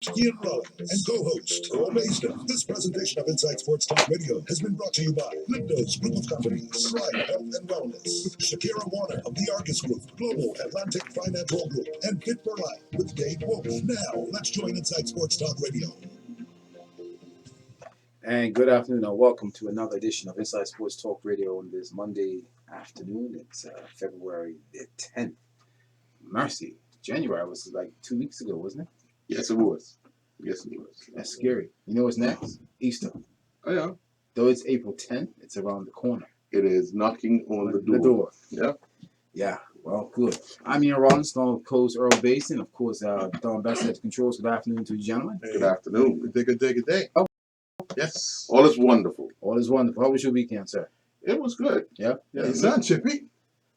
Ian Rollins and co-host Earl Mason. This presentation of Inside Sports Talk Radio has been brought to you by Lipdos Group of Companies, Thrive Health and Wellness, with Shakira Warner of the Argus Group, Global Atlantic Financial Group, and Fit for Life with Dave Wolf. Now, let's join Inside Sports Talk Radio. And good afternoon, and welcome to another edition of Inside Sports Talk Radio on this Monday afternoon. It's February the 10th. Mercy, January was like 2 weeks ago, wasn't it? Yes, it was. Yes, it was. That's scary. You know what's next? Easter. Oh, yeah. Though it's April 10th, it's around the corner. It is knocking on the door. Yeah. Yeah. Well, good. I'm Ian Rollins, Stone Coast Earl Basin. Of course, Don Best at the controls. Good afternoon to you, gentlemen. Good afternoon. Good day. Oh. Yes. All is wonderful. All is wonderful. How was your weekend, sir? It was good. Yeah. It's not chippy.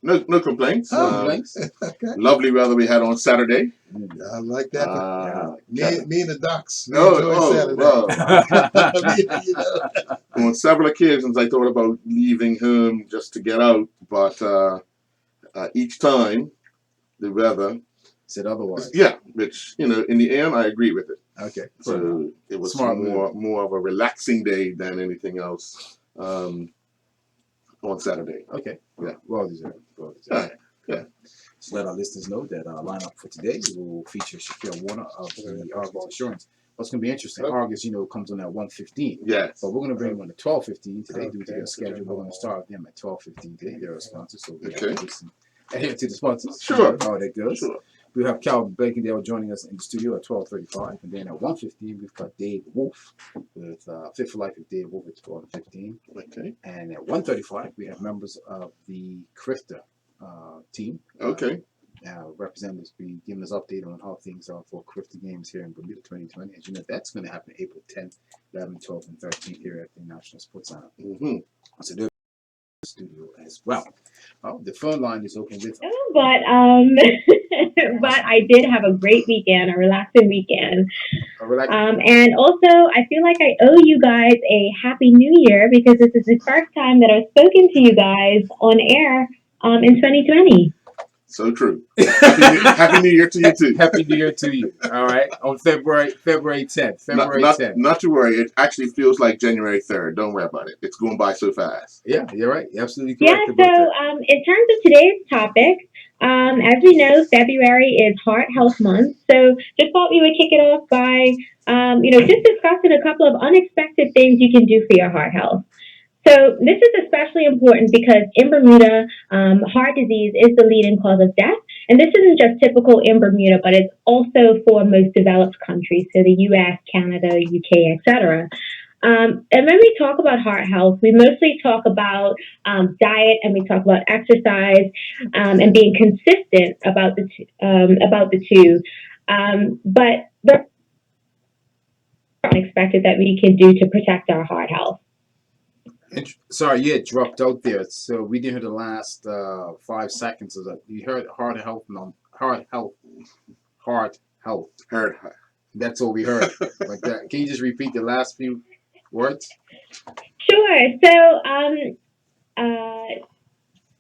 No complaints. No complaints. Okay. Lovely weather we had on Saturday. I like that. Me and the Docs. We Well, Saturday. on several occasions I thought about leaving home just to get out, but each time the weather said otherwise. Yeah, which, in the end I agree with it. Okay. So it was Smart more of a relaxing day than anything else on Saturday. Okay. Yeah. Well deserved. Yeah. So let our listeners know that our lineup for today will feature Shakira Warner of the Argus Insurance. What's going to be interesting, Argus, comes on at 1:15. Yes. But we're going to bring them on at 12:15 today due to their Okay. schedule. We're going to start with them at 12:15 today. They're a sponsor, so we have Okay. to listen. Adhere to the sponsors. Sure. How that goes. Sure. We have Cal Bacondale joining us in the studio at 12:35, and then at 1:15 we've got Dave Wolf with Fit for Life with Dave Wolf at 12:15, Okay. and at 1:35 we have members of the Crifter team. Okay. Representatives be giving us update on how things are for Crifter games here in Bermuda 2020. As you know, that's going to happen April 10th, 11th, 12th, and 13th here at the National Sports Center. Mm-hmm. So they're in the studio as well. Oh, the phone line is open with. But but I did have a great weekend, a relaxing weekend. And also, I feel like I owe you guys a happy new year because this is the first time that I've spoken to you guys on air in 2020. So true. Happy New Year to you too. Happy New Year to you. All right, on February 10th. February 10th. Not to worry. It actually feels like January 3rd. Don't worry about it. It's going by so fast. Yeah, you're right. You're absolutely Yeah. correct. So in terms of today's topic, as we know, February is Heart Health Month. So just thought we would kick it off by just discussing a couple of unexpected things you can do for your heart health. So this is especially important because in Bermuda, heart disease is the leading cause of death. And this isn't just typical in Bermuda, but it's also for most developed countries, so the U.S., Canada, UK, etc. And when we talk about heart health, we mostly talk about diet and we talk about exercise and being consistent about the two. But there are unexpected that we can do to protect our heart health. Sorry, you had dropped out there, so we didn't hear the last 5 seconds of that. You heard heart health. That's all we heard. Like that. Can you just repeat the last few words? Sure. So,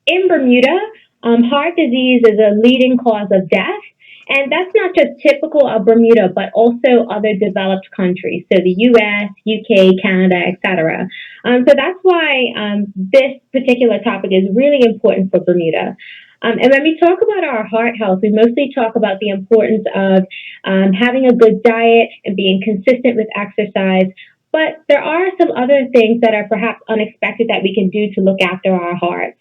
in Bermuda, heart disease is a leading cause of death. And that's not just typical of Bermuda, but also other developed countries, so the U.S., UK, Canada, etc. So that's why this particular topic is really important for Bermuda. And when we talk about our heart health, we mostly talk about the importance of having a good diet and being consistent with exercise. But there are some other things that are perhaps unexpected that we can do to look after our hearts.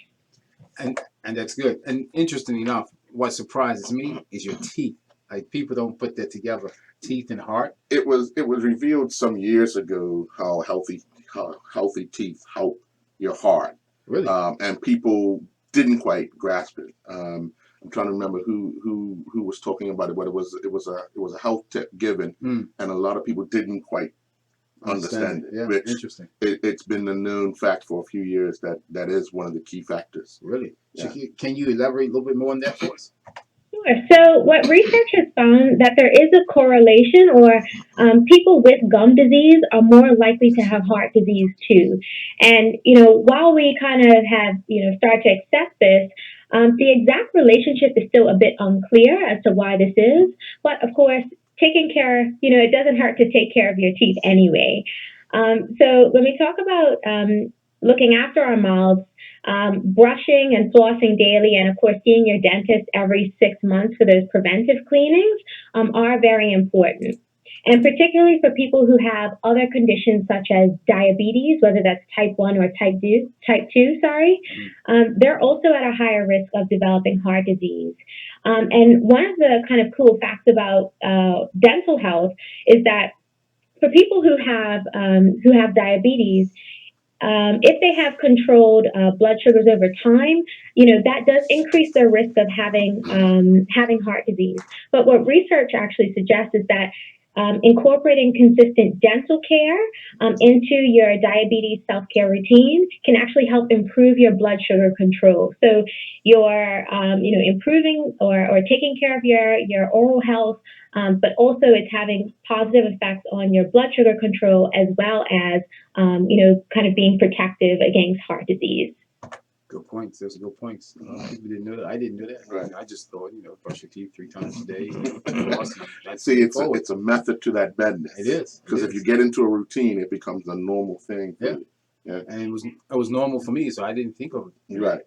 And that's good. And interesting enough, what surprises me is your teeth. Like people don't put that together. Teeth and heart. It was revealed some years ago how healthy teeth help your heart. Really? And people didn't quite grasp it. I'm trying to remember who was talking about it, but it was a health tip given, and a lot of people didn't quite understand it. Yeah, which interesting. It's been a known fact for a few years that is one of the key factors. Really? Yeah. Can you elaborate a little bit more on that for us? Sure. So what research has found that there is a correlation, or people with gum disease are more likely to have heart disease too. And while we kind of have started to accept this, the exact relationship is still a bit unclear as to why this is. But of course, taking care, it doesn't hurt to take care of your teeth anyway. So when we talk about looking after our mouths, brushing and flossing daily, and of course seeing your dentist every 6 months for those preventive cleanings are very important. And particularly for people who have other conditions such as diabetes, whether that's type 1 or type 2, sorry, they're also at a higher risk of developing heart disease. And one of the kind of cool facts about dental health is that for people who have diabetes, if they have controlled blood sugars over time, that does increase their risk of having heart disease. But what research actually suggests is that incorporating consistent dental care into your diabetes self-care routine can actually help improve your blood sugar control. So you're, improving or taking care of your oral health, but also it's having positive effects on your blood sugar control as well as, kind of being protective against heart disease. Good points. Those are good points. People didn't know that. I didn't know that. Right. I just thought, brush your teeth 3 times a day. See, it's a method to that madness. It is. Because if you get into a routine, it becomes a normal thing for you. Yeah. And it was normal for me, so I didn't think of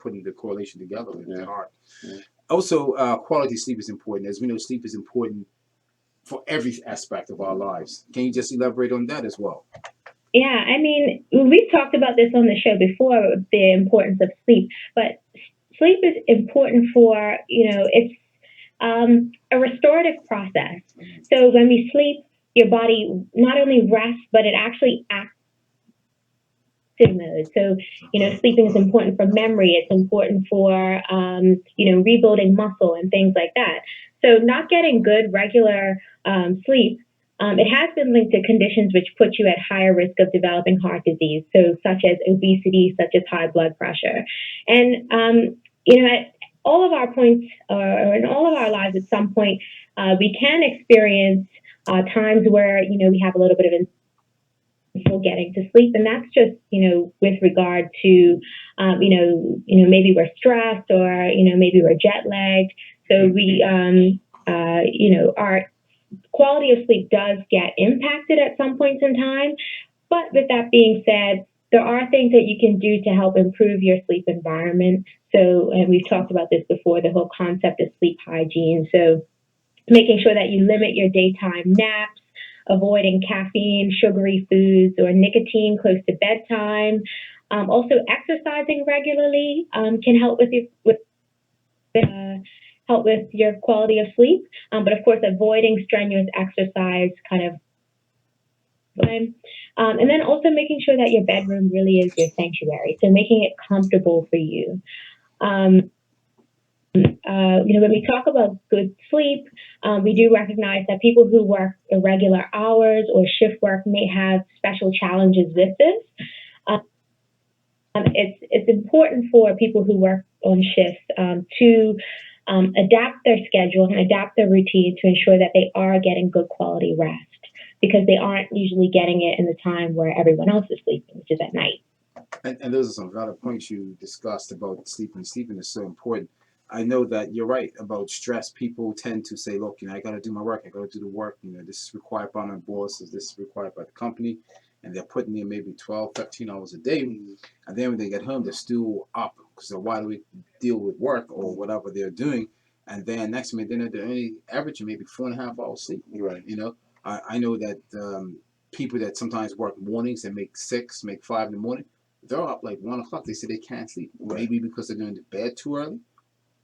putting the correlation together with the heart. Yeah. Also, quality sleep is important. As we know, sleep is important for every aspect of our lives. Can you just elaborate on that as well? Yeah, I mean, we've talked about this on the show before, the importance of sleep, but sleep is important for, it's a restorative process. So when we sleep, your body not only rests, but it actually acts mode. So, sleeping is important for memory. It's important for, rebuilding muscle and things like that. So not getting good regular sleep, it has been linked to conditions which put you at higher risk of developing heart disease, so such as obesity, such as high blood pressure. And, at all of our points, or in all of our lives at some point, we can experience times where, we have a little bit of getting to sleep, and that's just with regard to maybe we're stressed or maybe we're jet lagged, so we our quality of sleep does get impacted at some points in time. But with that being said, there are things that you can do to help improve your sleep environment. So, and we've talked about this before, the whole concept of sleep hygiene. So making sure that you limit your daytime naps, avoiding caffeine, sugary foods, or nicotine close to bedtime. Also, exercising regularly can help help with your quality of sleep. But of course, avoiding strenuous exercise kind of time. And then also making sure that your bedroom really is your sanctuary. So making it comfortable for you. When we talk about good sleep, we do recognize that people who work irregular hours or shift work may have special challenges with this. It's important for people who work on shifts to adapt their schedule and adapt their routine to ensure that they are getting good quality rest, because they aren't usually getting it in the time where everyone else is sleeping, which is at night. And those are some valid points you discussed about sleeping. Sleeping is so important. I know that you're right about stress. People tend to say, look, I got to do my work. I got to do the work. This is required by my bosses. This is required by the company. And they're putting in maybe 12, 13 hours a day. And then when they get home, they're still up because they're wide awake to deal with work or whatever they're doing. And then next minute, they're only averaging maybe 4.5 hours sleep. Right. I know that people that sometimes work mornings and make 6, make 5 in the morning, they're up like 1 o'clock. They say they can't sleep. Right. Maybe because they're going to bed too early.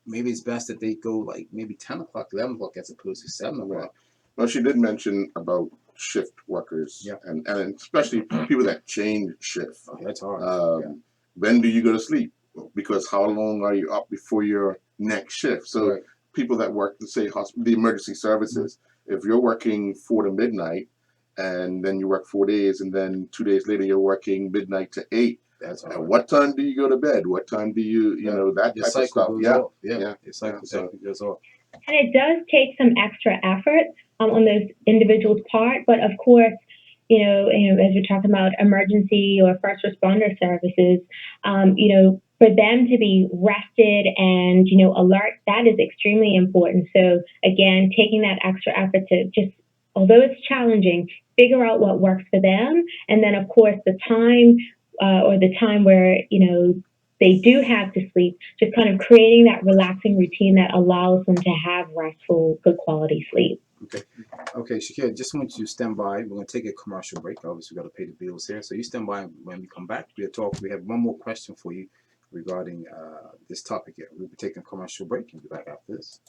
Maybe it's best that they go like maybe 10 o'clock, 11 o'clock as opposed to 7 o'clock. Right. Well, she did mention about shift workers, and especially people that change shift. Oh, that's hard. When do you go to sleep? Because how long are you up before your next shift? So people that work, let's say, the emergency services, if you're working 4 to midnight, and then you work 4 days, and then 2 days later you're working midnight to 8. That's hard. At what time do you go to bed? What time do you, that your type of stuff? Your cycle goes off. And it does take some extra effort on those individuals' part, but of course, as we're talking about emergency or first responder services, for them to be rested and, alert, that is extremely important. So again, taking that extra effort to just although it's challenging, figure out what works for them. And then, of course, the time or the time where, they do have to sleep, just kind of creating that relaxing routine that allows them to have restful, good quality sleep. Okay. Okay, Shakira, just want you to stand by. We're going to take a commercial break. Obviously, we got to pay the bills here. So you stand by. When we come back, we'll talk. We have one more question for you regarding this topic here. We'll be taking a commercial break and be back after this.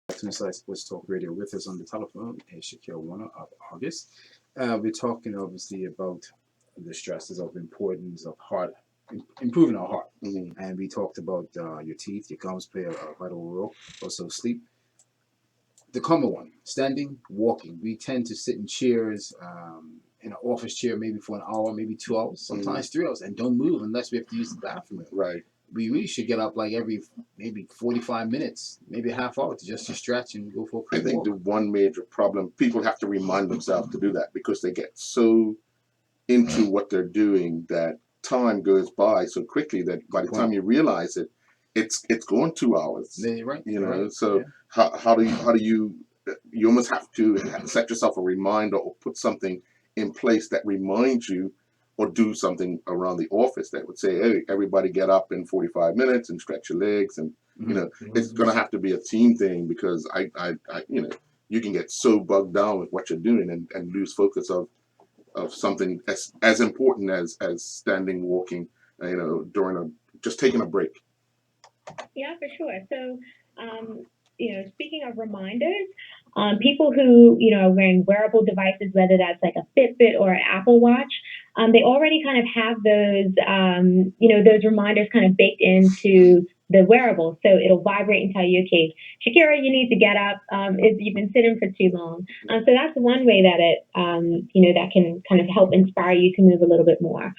To Inside Sports Talk Radio. With us on the telephone is Shaquille Warner of August. We're talking obviously about the stresses of importance of heart, improving our heart, and we talked about your teeth, your gums play a vital role. Also sleep. The common one: standing, walking. We tend to sit in chairs, in an office chair, maybe for an hour, maybe 2 hours, sometimes 3 hours, and don't move unless we have to use the bathroom. Right. We really should get up like every maybe 45 minutes, maybe a half hour to stretch and go for a quick I think walk. the one major problem, people have to remind themselves to do that because they get so into what they're doing that time goes by so quickly that by the time you realize it, it's gone 2 hours. Yeah, you're right. You know, Right. so Yeah. how do you almost have to set yourself a reminder or put something in place that reminds you, or do something around the office that would say, hey, everybody get up in 45 minutes and stretch your legs. And, it's going to have to be a team thing because you can get so bogged down with what you're doing and lose focus of something as important as standing, walking, during just taking a break. Yeah, for sure. So, speaking of reminders, people who are wearing wearable devices, whether that's like a Fitbit or an Apple Watch, they already kind of have those reminders kind of baked into the wearable. So it'll vibrate and tell you, okay, Shakira, you need to get up. If you've been sitting for too long. So that's one way that that can kind of help inspire you to move a little bit more.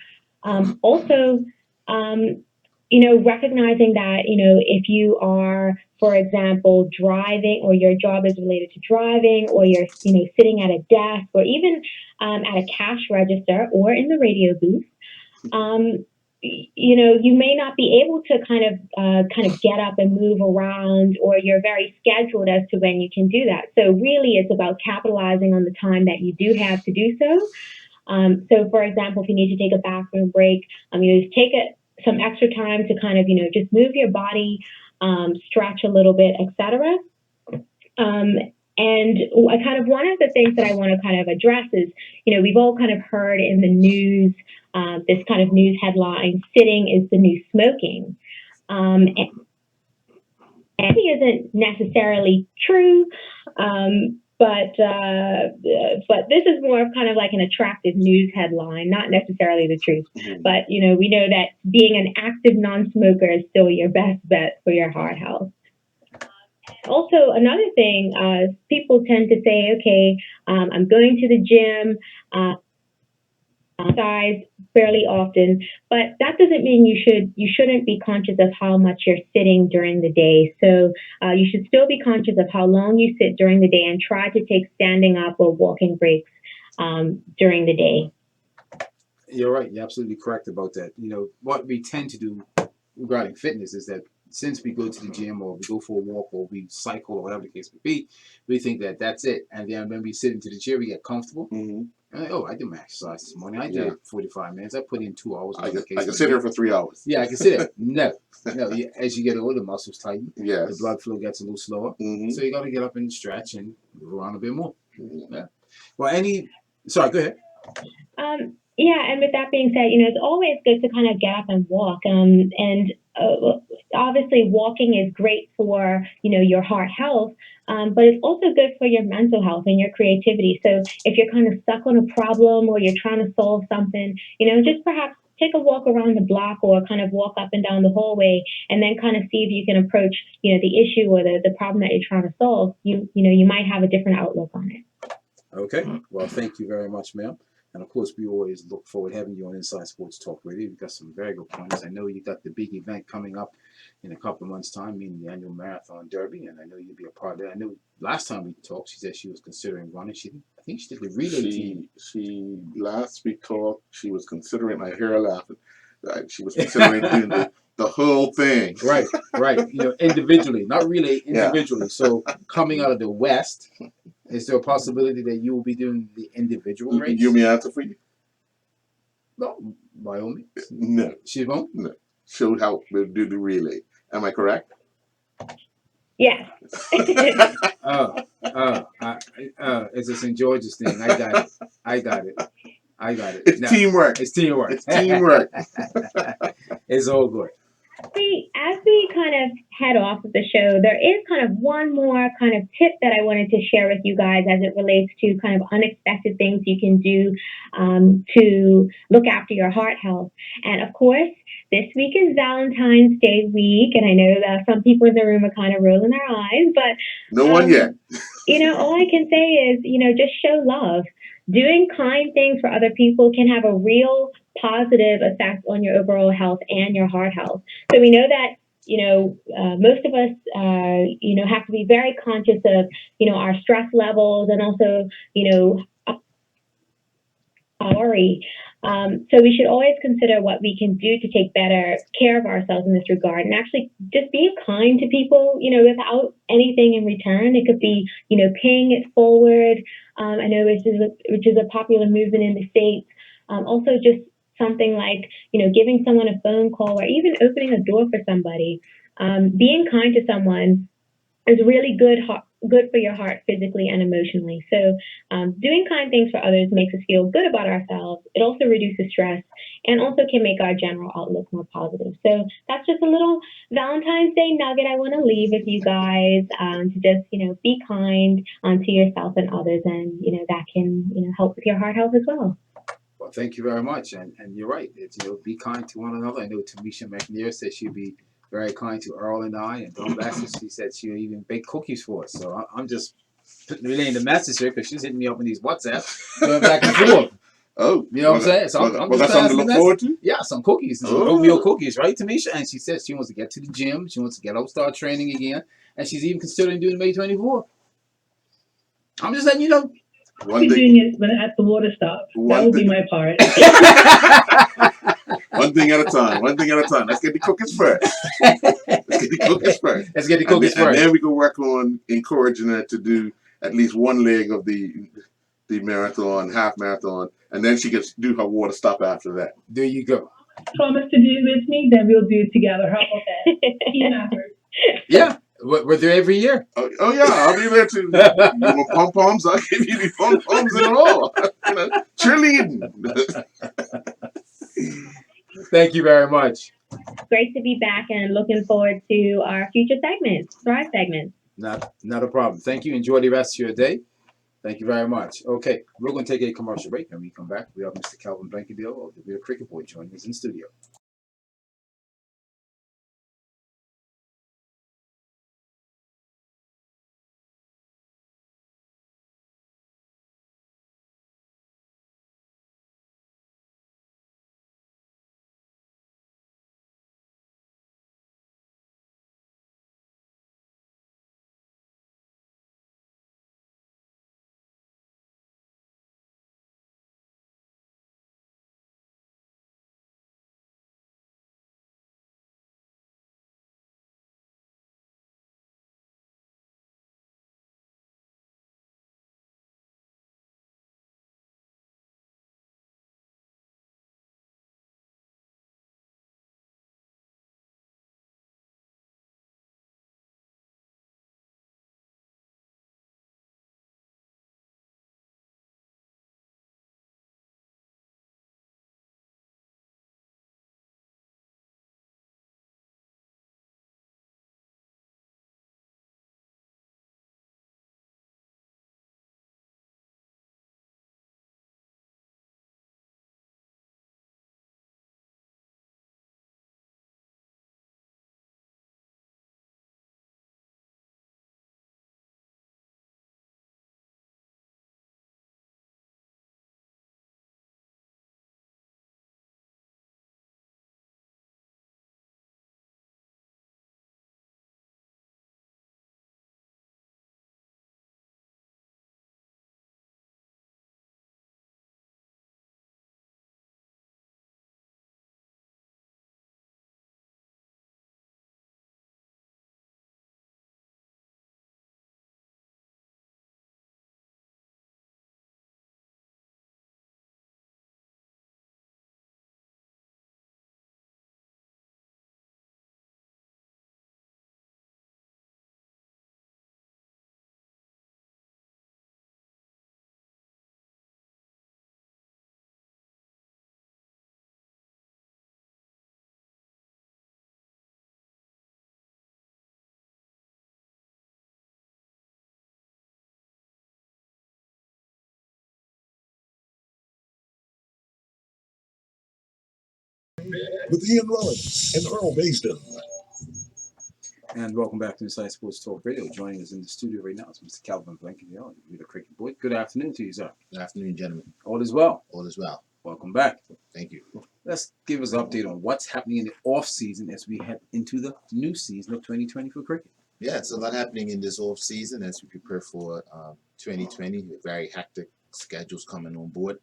Also, recognizing that, if you are, for example, driving or your job is related to driving or you're, sitting at a desk or even at a cash register or in the radio booth, you may not be able to kind of get up and move around, or you're very scheduled as to when you can do that. So really it's about capitalizing on the time that you do have to do so. So for example, if you need to take a bathroom break, just take some extra time to kind of, just move your body, stretch a little bit, etc. And kind of one of the things that I want to kind of address is, we've all kind of heard in the news, this kind of news headline, sitting is the new smoking. And it isn't necessarily true, but this is more of kind of like an attractive news headline, not necessarily the truth. But, we know that being an active non-smoker is still your best bet for your heart health. Also, another thing, people tend to say, okay, I'm going to the gym, exercise fairly often, but that doesn't mean you shouldn't be conscious of how much you're sitting during the day. So you should still be conscious of how long you sit during the day and try to take standing up or walking breaks during the day. You're right. You're absolutely correct about that. What we tend to do regarding fitness is that since we go to the gym or we go for a walk or we cycle or whatever the case may be, we think that that's it. And then when we sit into the chair, we get comfortable. And I did my exercise this morning. I did 45 minutes. I put in 2 hours. I can sit here for 3 hours. Yeah, I can sit there. No. As you get older, muscles tighten. Yes. The blood flow gets a little slower. So you got to get up and stretch and move around a bit more. Yeah. Well, sorry, go ahead. Yeah, and with that being said, it's always good to kind of get up and walk. Obviously, walking is great for, your heart health, but it's also good for your mental health and your creativity. So if you're kind of stuck on a problem or you're trying to solve something, just perhaps take a walk around the block or kind of walk up and down the hallway and then kind of see if you can approach, the issue or the problem that you're trying to solve. You might have a different outlook on it. Okay. Well, thank you very much, ma'am. And of course, we always look forward to having you on Inside Sports Talk Radio. You've got some very good points. I know you got the big event coming up in a couple of months' time, meaning the annual marathon derby, and I know you'll be a part of that. I know last time we talked, she said she was considering running. I think she did the relay team. She last we talked, she was considering. I hear her laughing. She was considering doing the whole thing. Right. Individually, not really individually. Yeah. So coming out of the West, is there a possibility that you will be doing the individual race? You mean answer for you? No, by all means. No. She won't? No. She'll help with do the relay. Am I correct? Yes. It's a St. George's thing. I got it. It's teamwork. It's teamwork. It's teamwork. It's all good. As we kind of head off of the show, there is kind of one more kind of tip that I wanted to share with you guys as it relates to kind of unexpected things you can do to look after your heart health. And of course, this week is Valentine's Day week, and I know that some people in the room are kind of rolling their eyes, but no one yet. All I can say is, just show love. Doing kind things for other people can have a real positive effect on your overall health and your heart health. So we know that, most of us, have to be very conscious of, our stress levels and also, so we should always consider what we can do to take better care of ourselves in this regard, and actually just being kind to people, without anything in return. It could be, paying it forward. I know which is a popular movement in the States. Also just something like, giving someone a phone call or even opening a door for somebody. Being kind to someone is really good for your heart physically and emotionally. So doing kind things for others makes us feel good about ourselves. It also reduces stress and also can make our general outlook more positive. So that's just a little Valentine's Day nugget I want to leave with you guys, to just, be kind to yourself and others, and, that can, help with your heart health as well. Well, thank you very much. And you're right. It's, be kind to one another. I know Tamisha McNair said she'd be very kind to Earl and I, and Dawn Bassett, she said she'll even bake cookies for us. So I'm just relaying the message here because she's hitting me up in these WhatsApp, going back and forth. Oh, you know what I'm saying? So I'm just something to look forward to? Yeah, some cookies, some oatmeal cookies, right, Tamisha? And she says she wants to get to the gym. She wants to get up, start training again, and she's even considering doing May 24th. I'm just letting you know. One thing, doing it at the water stop. That would be my part. One thing at a time. Let's get the cookies first. And then we can work on encouraging her to do at least one leg of the marathon, half marathon, and then she gets to do her water stop after that. There you go. Promise to do it with me, then we'll do it together. How about that? Team effort. Yeah. We're there every year. Oh yeah, I'll be there too. You want pom-poms? I'll give you the pom-poms and all. Cheerleading. Thank you very much. Great to be back and looking forward to our future segments, Thrive segments. Not a problem. Thank you. Enjoy the rest of your day. Thank you very much. Okay, we're going to take a commercial break. When we come back, we have Mr. Calvin Blankendale of the Real Cricket Boy joining us in studio. with Ian Rollins and Earl Maysden. And welcome back to Inside Sports Talk Radio. Joining us in the studio right now is Mr. Calvin Blankenhill, you're the cricket boy. Good afternoon to you, sir. Good afternoon, gentlemen. All is well. All is well. Welcome back. Thank you. Let's give us an update on what's happening in the off season as we head into the new season of 2020 for cricket. Yeah, it's a lot happening in this off season as we prepare for 2020. Very hectic schedules coming on board.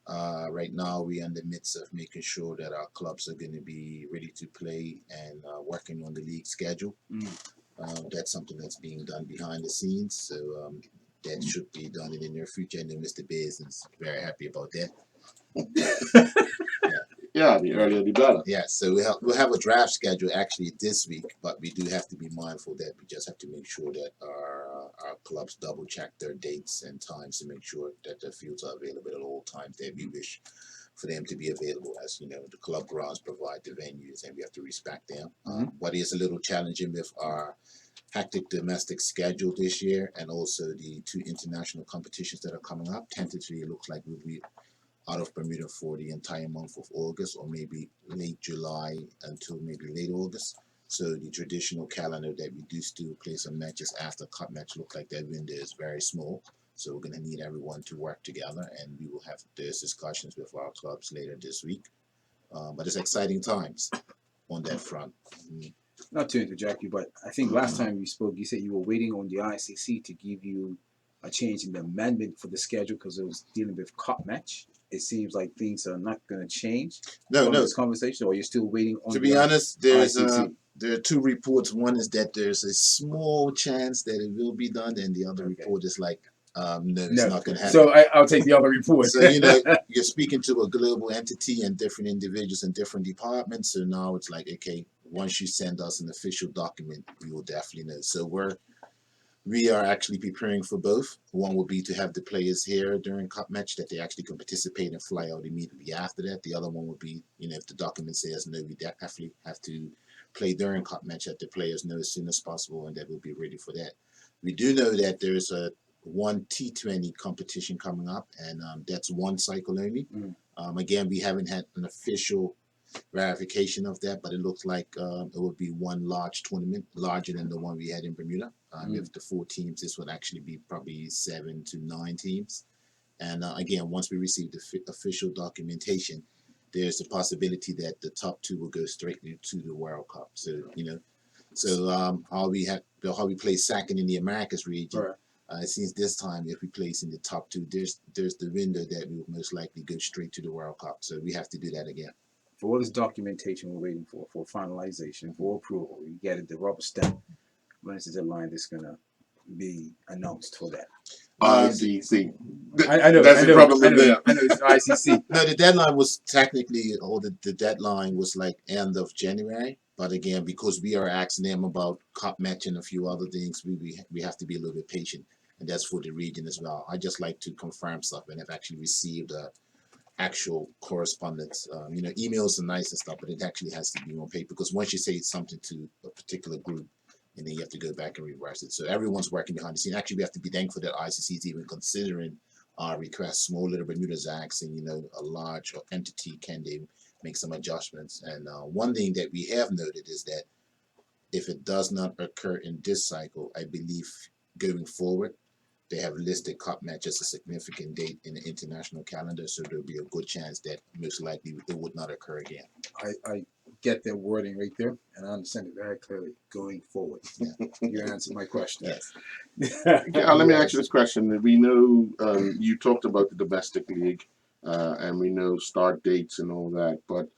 Right now, we're in the midst of making sure that our clubs are going to be ready to play and working on the league schedule. That's something that's being done behind the scenes, so that should be done in the near future. And Mr. Baez is very happy about that. Yeah, the earlier the better. Yeah, so we'll have a draft schedule actually this week, but we do have to be mindful that we just have to make sure that our clubs double check their dates and times to make sure that the fields are available at all times that we wish for them to be available. As you know, the club grounds provide the venues and we have to respect them. What is a little challenging with our hectic domestic schedule this year and also the 2 international competitions that are coming up. Tentatively, it looks like we'll be out of Bermuda for the entire month of August or maybe late July until maybe late August. So the traditional calendar that we do still play some matches after cup match look like that window is very small. So we're going to need everyone to work together and we will have those discussions with our clubs later this week. But it's exciting times on that front. Not to interject you, but I think last time you spoke, you said you were waiting on the ICC to give you a change in the amendment for the schedule because it was dealing with cup match. It seems like things are not going to change. No. This conversation, or you're still waiting on. To be honest, there are 2 reports. One is that there's a small chance that it will be done, and the other report is like, no, it's not going to happen. So I'll take the other report. So you're speaking to a global entity and different individuals in different departments. So now it's like, okay, once you send us an official document, we will definitely know. So we are actually preparing for both. One will be to have the players here during cup match that they actually can participate and fly out immediately after that. The other one will be, if the document says no, we definitely have to play during cup match, that the players know as soon as possible and that we'll be ready for that. We do know that there's a 1 T20 competition coming up and that's 1 cycle only. Again, we haven't had an official verification of that, but it looks like it would be 1 large tournament, larger than the one we had in Bermuda. With the 4 teams, this would actually be probably 7 to 9 teams. And again, once we receive the official documentation, there's a possibility that the top 2 will go straight to the World Cup. So how we play second in the Americas region. Right. It seems this time if we place in the top 2, there's the window that we will most likely go straight to the World Cup. So we have to do that again. For all this documentation we're waiting for finalization, for approval, we get it, the rubber stamp. When is the deadline that's going to be announced for that? ICC. I know. That's the problem with them. I know it's ICC. No, the deadline was technically, the deadline was like end of January. But again, because we are asking them about cup match and a few other things, we have to be a little bit patient. And that's for the region as well. I just like to confirm stuff and have actually received actual correspondence. Emails are nice and stuff, but it actually has to be on paper because once you say something to a particular group, and then you have to go back and reverse it. So everyone's working behind the scene. Actually, we have to be thankful that ICC is even considering our request. Small little Bermuda's asking, a large entity, can they make some adjustments? And one thing that we have noted is that if it does not occur in this cycle, I believe going forward, they have listed cup match as a significant date in the international calendar, so there'll be a good chance that most likely it would not occur again. I get that wording right there, and I understand it very clearly going forward. Yeah. You answered my question. Yes. Let me ask you this question. We know you talked about the domestic league, and we know start dates and all that, but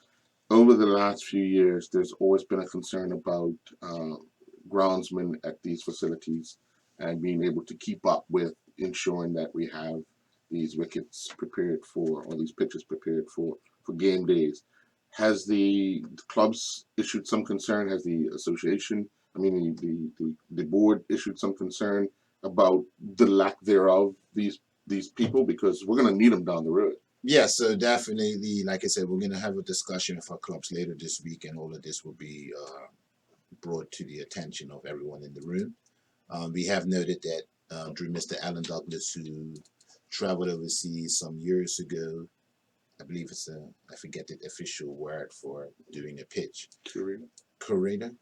over the last few years, there's always been a concern about groundsmen at these facilities and being able to keep up with ensuring that we have these wickets prepared for, or these pitches prepared for game days. Has the clubs issued some concern? Has the association, the board issued some concern about the lack thereof these people, because we're going to need them down the road? Yeah, so definitely, like I said, we're going to have a discussion with our clubs later this week, and all of this will be brought to the attention of everyone in the room. We have noted that through Mr. Alan Douglas, who traveled overseas some years ago, I believe it's I forget the official word for doing a pitch. Curator. Curator,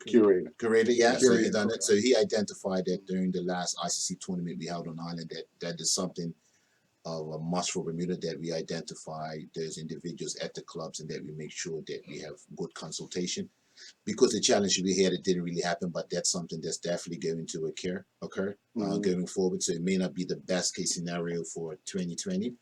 yeah. So he Curator. done it. So he identified that during the last ICC tournament we held on Ireland, that is something of a must for Bermuda, that we identify those individuals at the clubs and that we make sure that we have good consultation. Because the challenge we had, it didn't really happen, but that's something that's definitely going to occur going forward. So it may not be the best case scenario for 2020,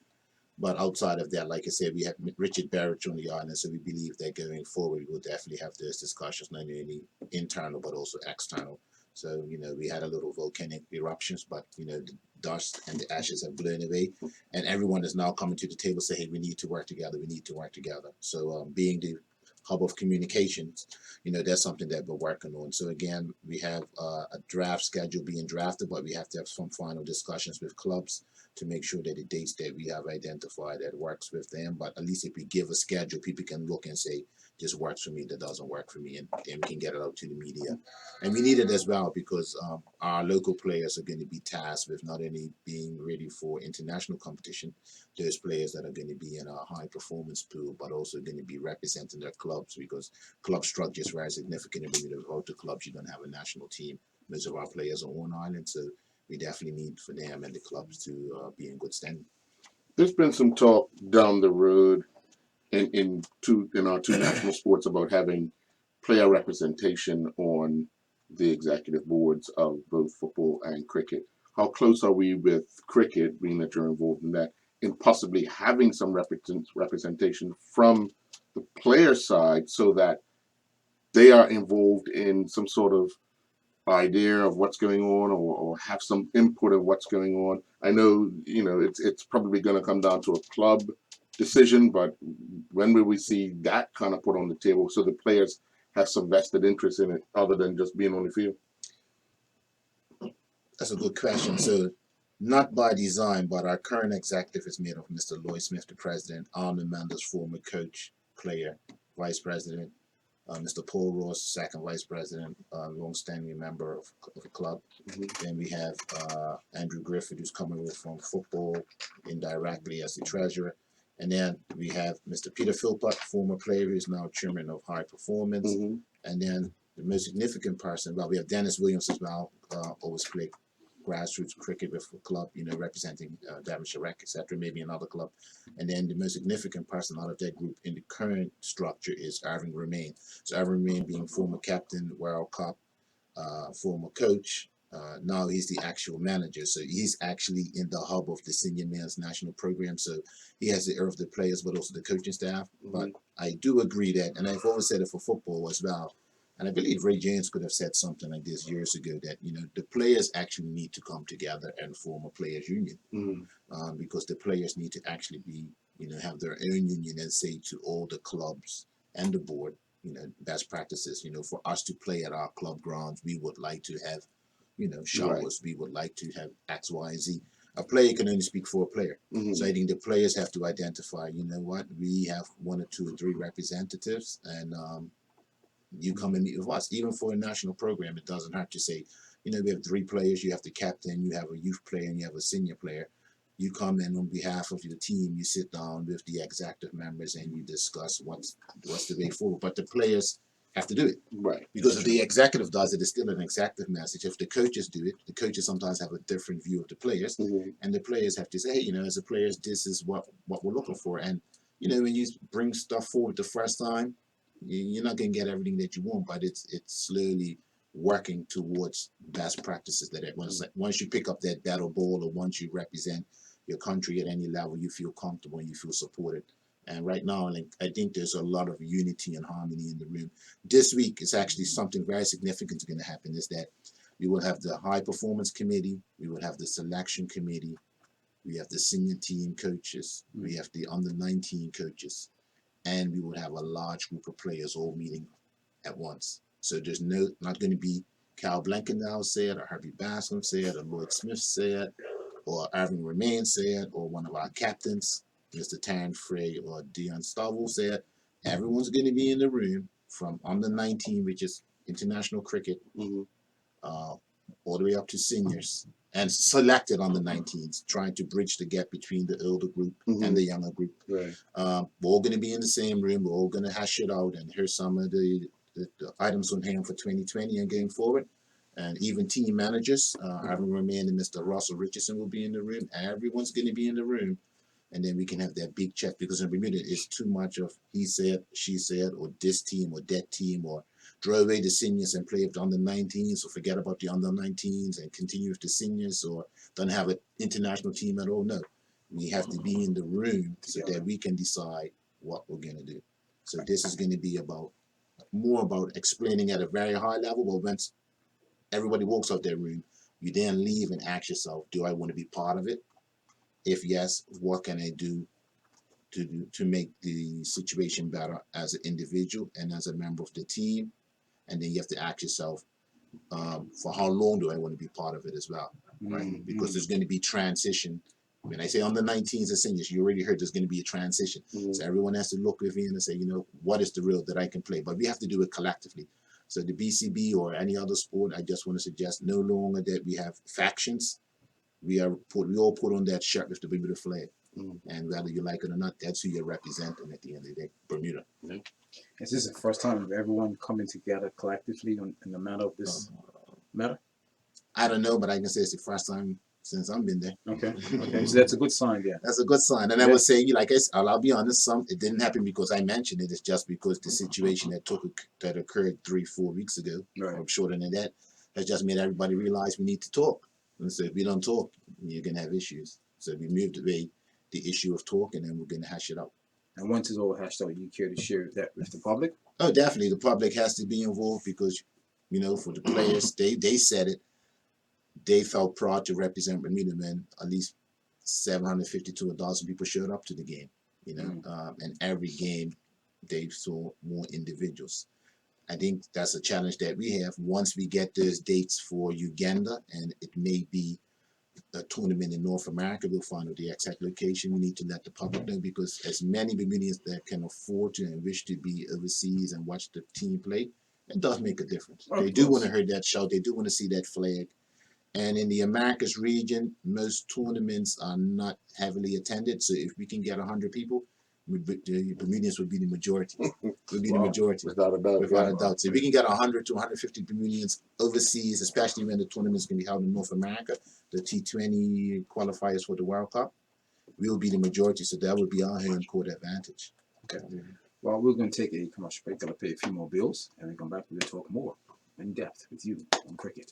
but outside of that, like I said, we have Richard Barrett on the island, so we believe that going forward, we'll definitely have those discussions, not only internal but also external. So, we had a little volcanic eruptions, but the dust and the ashes have blown away, and everyone is now coming to the table say, hey, we need to work together. We need to work together. So, being the hub of communications, that's something that we're working on. So again, we have a draft schedule being drafted, but we have to have some final discussions with clubs to make sure that the dates that we have identified that works with them. But at least if we give a schedule, people can look and say, this works for me, that doesn't work for me, and then we can get it out to the media. And we need it as well because our local players are going to be tasked with not only being ready for international competition, those players that are going to be in a high performance pool, but also going to be representing their clubs, because club structure is very significant. If you go to clubs, you don't have a national team. Most of our players are on island, so we definitely need for them and the clubs to be in good standing. There's been some talk down the road in our two national sports about having player representation on the executive boards of both football and cricket. How close are we with cricket, being that you're involved in that, in possibly having some representation from the player side so that they are involved in some sort of idea of what's going on, or have some input of what's going on? I know, it's probably going to come down to a club decision, but when will we see that kind of put on the table so the players have some vested interest in it other than just being on the field? That's a good question. So, not by design, but our current executive is made of Mr. Lloyd Smith, the president, Arnold Mandel's former coach, player, vice president, Mr. Paul Ross, second vice president, long-standing member of the club. Then we have Andrew Griffith, who's coming over from football indirectly as the treasurer. And then we have Mr. Peter Philpott, former player, who's now chairman of High Performance. And then the most significant person, well, we have Dennis Williams as well, always played grassroots cricket with a club, representing Devonshire Rec, etc., maybe another club. And then the most significant person out of that group in the current structure is Irving Remain. So Irving Remain being former captain, World Cup, former coach. Now he's the actual manager. So he's actually in the hub of the senior men's national program. So he has the ear of the players, but also the coaching staff. But I do agree that, and I've always said it for football as well, and I believe Ray James could have said something like this years ago, that the players actually need to come together and form a players union, because the players need to actually be have their own union and say to all the clubs and the board, best practices. For us to play at our club grounds, we would like to have showers. We would like to have X, Y, Z. A player can only speak for a player. So I think the players have to identify, what, we have 1 or 2 or 3 representatives, and you come and meet with us. Even for a national program, it doesn't hurt to say, we have 3 players. You have the captain, you have a youth player, and you have a senior player. You come in on behalf of your team, you sit down with the executive members and you discuss what's the way forward. But the players have to do it. Right. Because if the executive does it, it's still an executive message. If the coaches do it, the coaches sometimes have a different view of the players. And the players have to say, hey, as a players, this is what we're looking for. And, when you bring stuff forward the first time, you're not going to get everything that you want, but it's slowly working towards best practices that once you pick up that battle ball, or once you represent your country at any level, you feel comfortable and you feel supported. And right now, I think there's a lot of unity and harmony in the room. This week is actually something very significant going to happen, is that we will have the high performance committee, we will have the selection committee, we have the senior team coaches, we have the under 19 coaches, and we would have a large group of players all meeting at once. So there's not going to be Cal Blankenau said, or Herbie Bascom said, or Lloyd Smith said, or Irving Remain said, or one of our captains, Mr. Taryn Frey or Dion Stovall said. Everyone's going to be in the room from under 19, which is international cricket, all the way up to seniors. and selected on the 19s, trying to bridge the gap between the older group and the younger group. Right. We're all going to be in the same room. We're all going to hash it out, and here's some of the items on hand for 2020 and going forward. And even team managers, Ivan Roman and Mr. Russell Richardson will be in the room. Everyone's going to be in the room, and then we can have that big chat, because in Bermuda it's too much of he said, she said, or this team or that team, or throw away the seniors and play with the under 19s, or forget about the under 19s and continue with the seniors, or don't have an international team at all. No, we have to be in the room so that we can decide what we're going to do. So this is going to be more about explaining at a very high level, but once everybody walks out their room, you then leave and ask yourself, do I want to be part of it? If yes, what can I do to make the situation better as an individual and as a member of the team? And then you have to ask yourself, for how long do I want to be part of it as well, right? Because there's going to be transition. When I say on the 19s and seniors, you already heard there's going to be a transition. So everyone has to look within and say, what is the role that I can play? But we have to do it collectively. So the BCB or any other sport, I just want to suggest no longer that we have factions. We all put on that shirt with the Bermuda flag. And whether you like it or not, that's who you're representing at the end of the day, Bermuda. Is this the first time of everyone coming together collectively in the matter of this matter? I don't know, but I can say it's the first time since I've been there. Okay. So that's a good sign, yeah. That's a good sign. And I would say, I'll be honest, it didn't happen because I mentioned it. It's just because the situation that occurred 3-4 weeks ago, or shorter than that, has just made everybody realize we need to talk. And so if we don't talk, you're going to have issues. So we moved away the issue of talk, and then we're going to hash it out. And once it's all hashed out, you care to share that with the public? Oh, definitely. The public has to be involved because, for the players, they said it. They felt proud to represent Bermuda, man. At least 750 to 1,000 people showed up to the game, and every game they saw more individuals. I think that's a challenge that we have. Once we get those dates for Uganda, and it may be a tournament in North America, we'll find out the exact location. We need to let the public know, because as many Bermudians that can afford to and wish to be overseas and watch the team play, it does make a difference. They do want to hear that shout. They do want to see that flag. And in the Americas region, most tournaments are not heavily attended. So if we can get 100 people, the Bermudians would be the majority. The majority. Without a doubt. Without a doubt. So if we can get 100 to 150 Bermudians overseas, especially when the tournaments can be held in North America, the T20 qualifiers for the World Cup, we will be the majority. So that would be our home court advantage. Okay. Well, we're going to take a commercial break. Going to pay a few more bills, and then come back. We'll talk more in depth with you on cricket.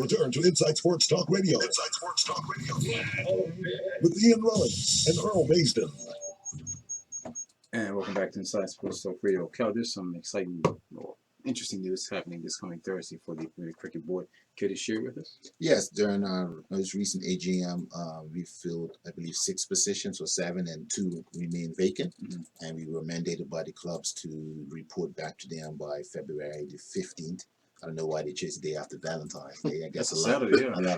Return to Inside Sports Talk Radio. Inside Sports Talk Radio. With Ian Rollins and Earl Maysden. And welcome back to Inside Sports Talk Radio. Cal, there's some exciting or interesting news happening this coming Thursday for the Bermuda Cricket Board. Care to share with us? Yes, during our most recent AGM, we filled, I believe, 6 positions or 7, and 2 remain vacant. And we were mandated by the clubs to report back to them by February the 15th. I don't know why they chose the day after Valentine's Day. I guess a lot of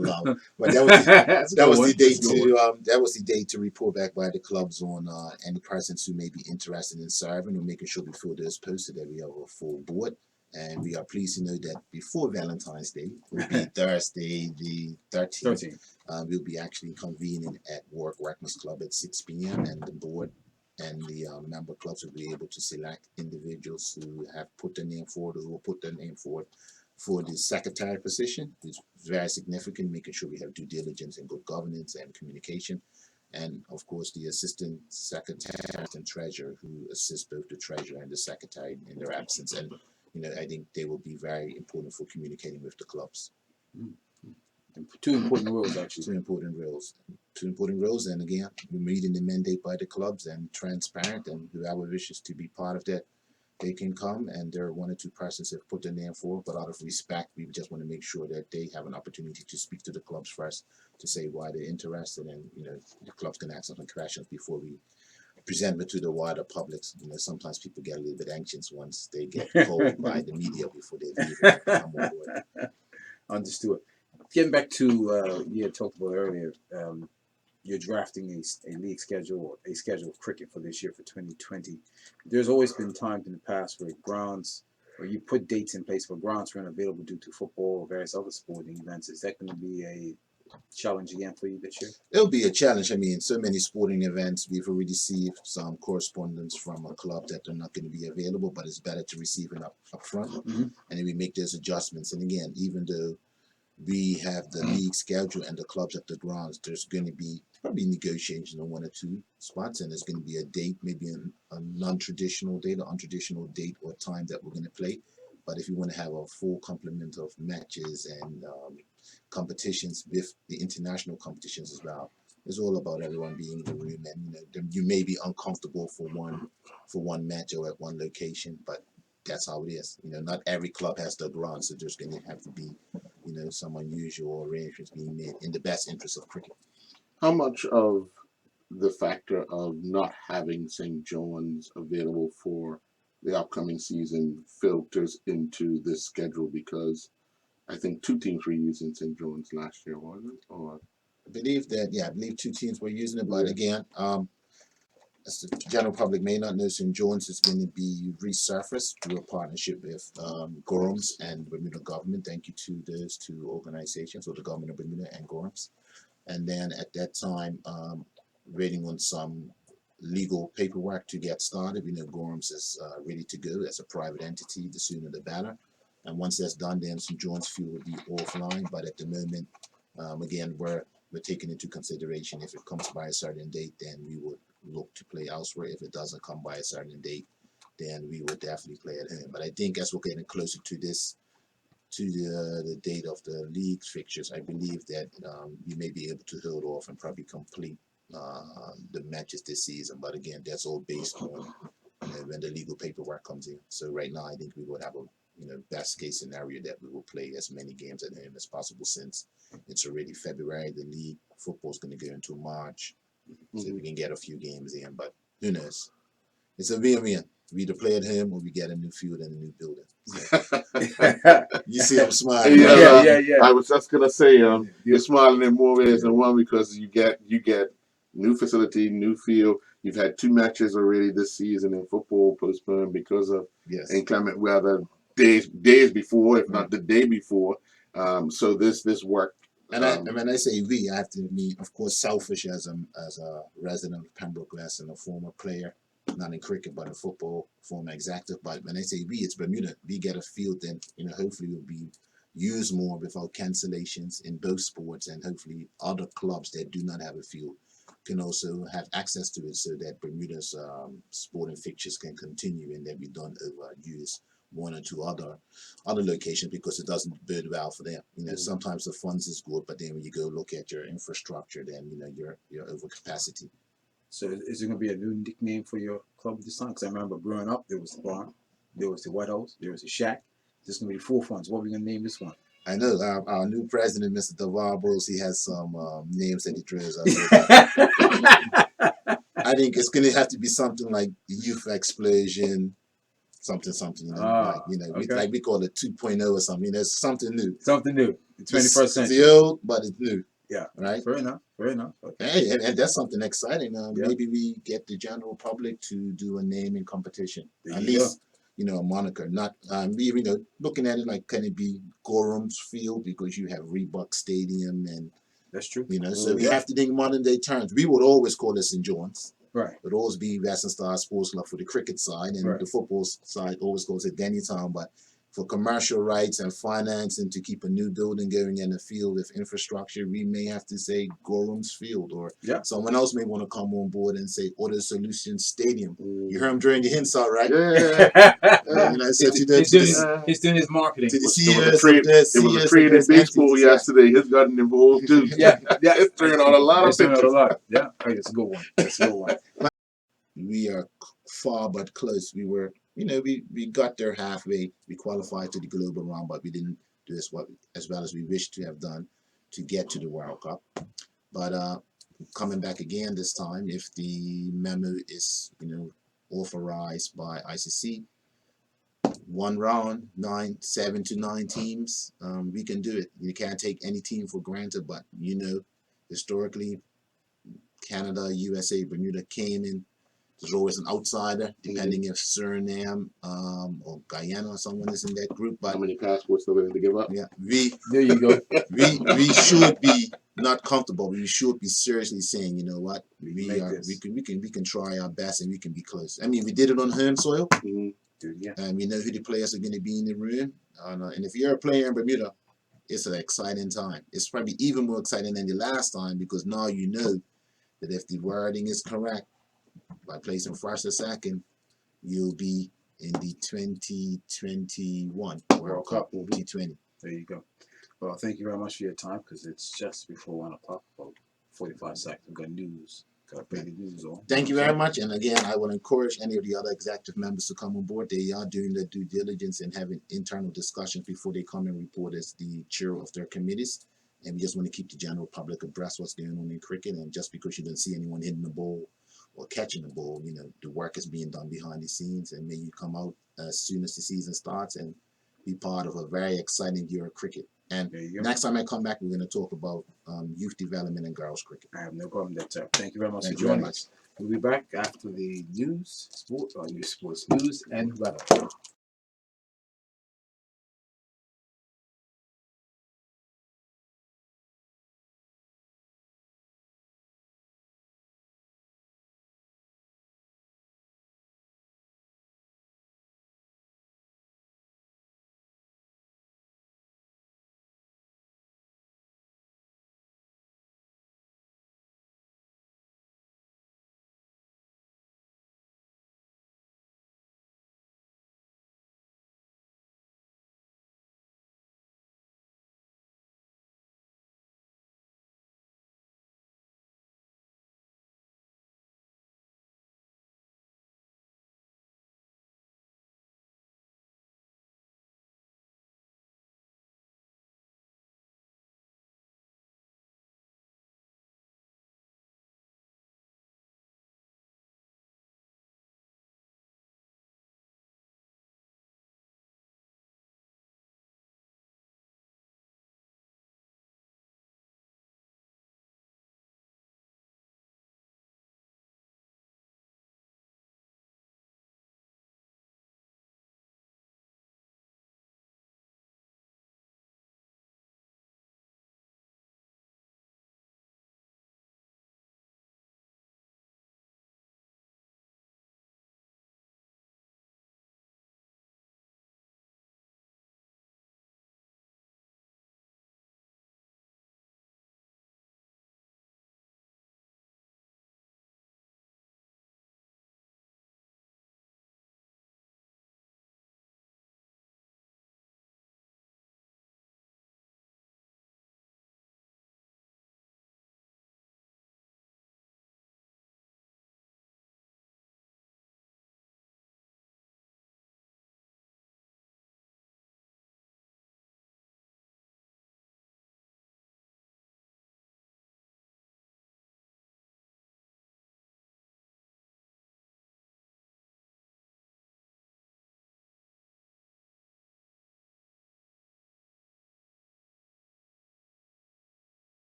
love. But that was the date to report back by the clubs on any persons who may be interested in serving or making sure we fill those posts so that we have a full board. And we are pleased to know that before Valentine's Day, will be Thursday the 13th, we'll be actually convening at Workmen's Club at 6 p.m. and the board and the member clubs will be able to select individuals who have put their name forward or who will put their name forward for the secretary position. It's very significant, making sure we have due diligence and good governance and communication. And of course, the assistant secretary and treasurer who assist both the treasurer and the secretary in their absence. And I think they will be very important for communicating with the clubs. Two important roles, actually. Two important roles. And again, we're meeting the mandate by the clubs and transparent. And whoever wishes to be part of that, they can come. And there are 1 or 2 persons that have put their name forward. But out of respect, we just want to make sure that they have an opportunity to speak to the clubs first to say why they're interested. And the clubs can ask some questions before we present it to the wider public. Sometimes people get a little bit anxious once they get told by the media before they leave and come on board. Understood. Getting back to you had talked about earlier, you're drafting a league schedule, a schedule of cricket for this year for 2020. There's always been times in the past where you put dates in place where grounds were unavailable due to football or various other sporting events. Is that going to be a challenge again for you this year? It'll be a challenge. I mean, so many sporting events, we've already received some correspondence from a club that they're not going to be available, but it's better to receive it up front. And then we make those adjustments. And again, even though we have the league schedule and the clubs at the grounds, there's going to be probably negotiations on 1 or 2 spots, and there's going to be a date, maybe a non-traditional date or untraditional date or time that we're going to play. But if you want to have a full complement of matches and competitions with the international competitions as well, it's all about everyone being in the room. And you may be uncomfortable for one match or at one location, but that's how it is. Not every club has the ground, so there's going to have to be some unusual arrangements being made in the best interest of cricket. How much of the factor of not having St. John's available for the upcoming season filters into this schedule? Because I think 2 teams were using St. John's last year, wasn't it? Or I believe 2 teams were using it, but again, as the general public may not know, St. John's is going to be resurfaced through a partnership with Gorham's and Bermuda government. Thank you to those 2 organizations, or the government of Bermuda and Gorham's. And then at that time, waiting on some legal paperwork to get started. We know Gorham's is ready to go as a private entity. The sooner the better. And once that's done, then St. John's Field will be offline. But at the moment, again, we're taking into consideration if it comes by a certain date, then we would look to play elsewhere. If it doesn't come by a certain date, then we would definitely play at home. But I think as we're getting closer to the date of the league fixtures, I believe that we may be able to hold off and probably complete the matches this season. But again, that's all based on when the legal paperwork comes in. So right now, I think we would have a best case scenario that we will play as many games at home as possible, since it's already February. The league football is going to go into March, so we can get a few games in. But who knows? It's a win-win. We either play at home or we get a new field and a new building. So, you see, I'm smiling. Yeah. I was just gonna say, you're smiling in more ways than one, because you get new facility, new field. You've had 2 matches already this season in football postponed because of inclement weather days before, if not the day before. So this worked. And when I say we, I have to mean, of course, selfish as a resident of Pembroke Glass and a former player, not in cricket but in football, former executive. But when I say we, it's Bermuda. We get a field that hopefully will be used more without cancellations in both sports, and hopefully other clubs that do not have a field can also have access to it, so that Bermuda's sporting fixtures can continue and that be done over years one or two other locations because it doesn't bode well for them. Sometimes the funds is good, but then when you go look at your infrastructure, then you're over capacity. So is it going to be a new nickname for your club this time? Because I remember growing up, there was the barn, there was the White House, there was the shack. This is going to be 4 funds. What are we going to name this one? I know our new president, Mr. DeVarbos, he has some names that he throws out there. I think it's going to have to be something like Youth Explosion, something, okay. we call it 2.0 or something. It's something new. Something new. The 21st century. It's old, but it's new. Yeah. Right. Fair enough. Okay. Hey, and that's something exciting. Yeah. Maybe we get the general public to do a naming competition. At least, a moniker. Not looking at it like, can it be Gorham's Field because you have Reebok Stadium and that's true. So we have to think modern day terms. We would always call it St. John's. Right. It would always be Western Star Sports Club for the cricket side, and the football side always goes at Denny Town. But for commercial rights and finance and to keep a new building going in the field with infrastructure, we may have to say Gorham's Field, or someone else may want to come on board and say Auto Solutions Stadium. You heard him during the hints out, right? He's doing his marketing. It was a trade in baseball yesterday. He's gotten involved too. It's turning on a lot of pictures. Yeah, it's a good one. We are far but close. We were, we got there halfway. We qualified to the global round, but we didn't do as well as we wished to have done to get to the World Cup. But coming back again this time, if the memo is, authorized by ICC, one round, 7 to 9 teams, we can do it. You can't take any team for granted, but historically, Canada, USA, Bermuda came in. There's always an outsider, depending if Suriname or Guyana or someone is in that group. But how many passports do we have to give up? Yeah, there you go. we should be not comfortable. We should be seriously saying, you know what, we can try our best and we can be close. I mean, we did it on home soil, and we know who the players are going to be in the room. And if you're a player in Bermuda, it's an exciting time. It's probably even more exciting than the last time because now you know that if the wording is correct, by placing first or second, you'll be in the 2021 World Cup T20. There you go. Well, thank you very much for your time because it's just before 1 o'clock, about 45 seconds. We've got news. Got to pay the news on. Thank you very much. And again, I will encourage any of the other executive members to come on board. They are doing their due diligence and having internal discussions before they come and report as the chair of their committees. And we just want to keep the general public abreast what's going on in cricket. And just because you don't see anyone hitting the ball or catching the ball, the work is being done behind the scenes, and may you come out as soon as the season starts and be part of a very exciting year of cricket. And next time I come back, we're going to talk about youth development and girls cricket. I have no problem with that, sir. Thank you very much for joining us. We'll be back after the news, sports news and weather.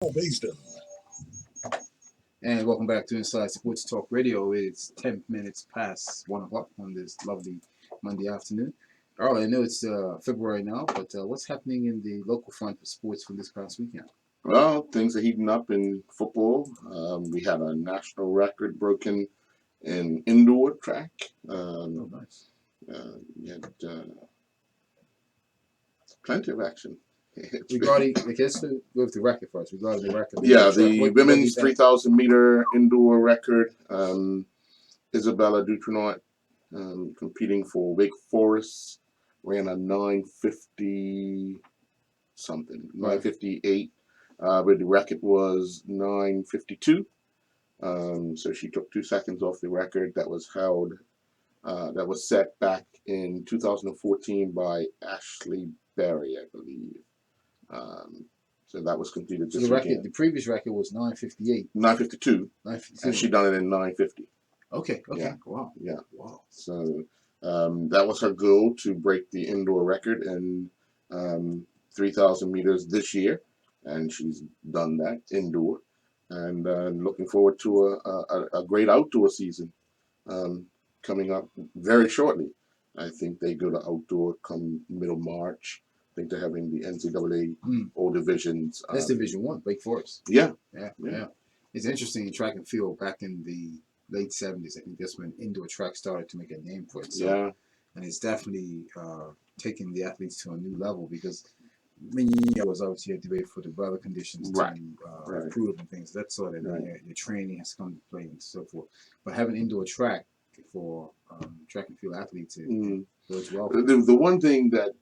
Mason. And welcome back to Inside Sports Talk Radio. It's 10 minutes past 1 o'clock on this lovely Monday afternoon. All right, I know it's February now, but what's happening in the local front for sports from this past weekend? Well, things are heating up in football. We had a national record broken in indoor track. Oh, nice. We had plenty of action. Regarding, let's go with the record first. Regarding the record. Yeah, track, the women's 3,000 meter indoor record. Isabella Dutronaut competing for Wake Forest ran a 9:50 something, 9:58. But the record was 9:52. So she took 2 seconds off the record that was held. That was set back in 2014 by Ashley Berry, I believe. So that was completed this weekend. The previous record was 9:58. 9:52. 9:52. And she done it in 9:50. Okay. Yeah. Wow. Yeah. Wow. So that was her goal, to break the indoor record in 3,000 meters this year, and she's done that indoor. And looking forward to a great outdoor season coming up very shortly. I think they go to outdoor come middle March. I think they're having the NCAA all divisions. That's Division One, Wake Forest. Yeah. It's interesting in track and field back in the late 70s. I think that's when indoor track started to make a name for itself. Yeah. And it's definitely taking the athletes to a new level, because many years obviously you have to wait for the weather conditions to improve and things that sort of your training has come to play and so forth. But having indoor track for track and field athletes goes well. The one thing that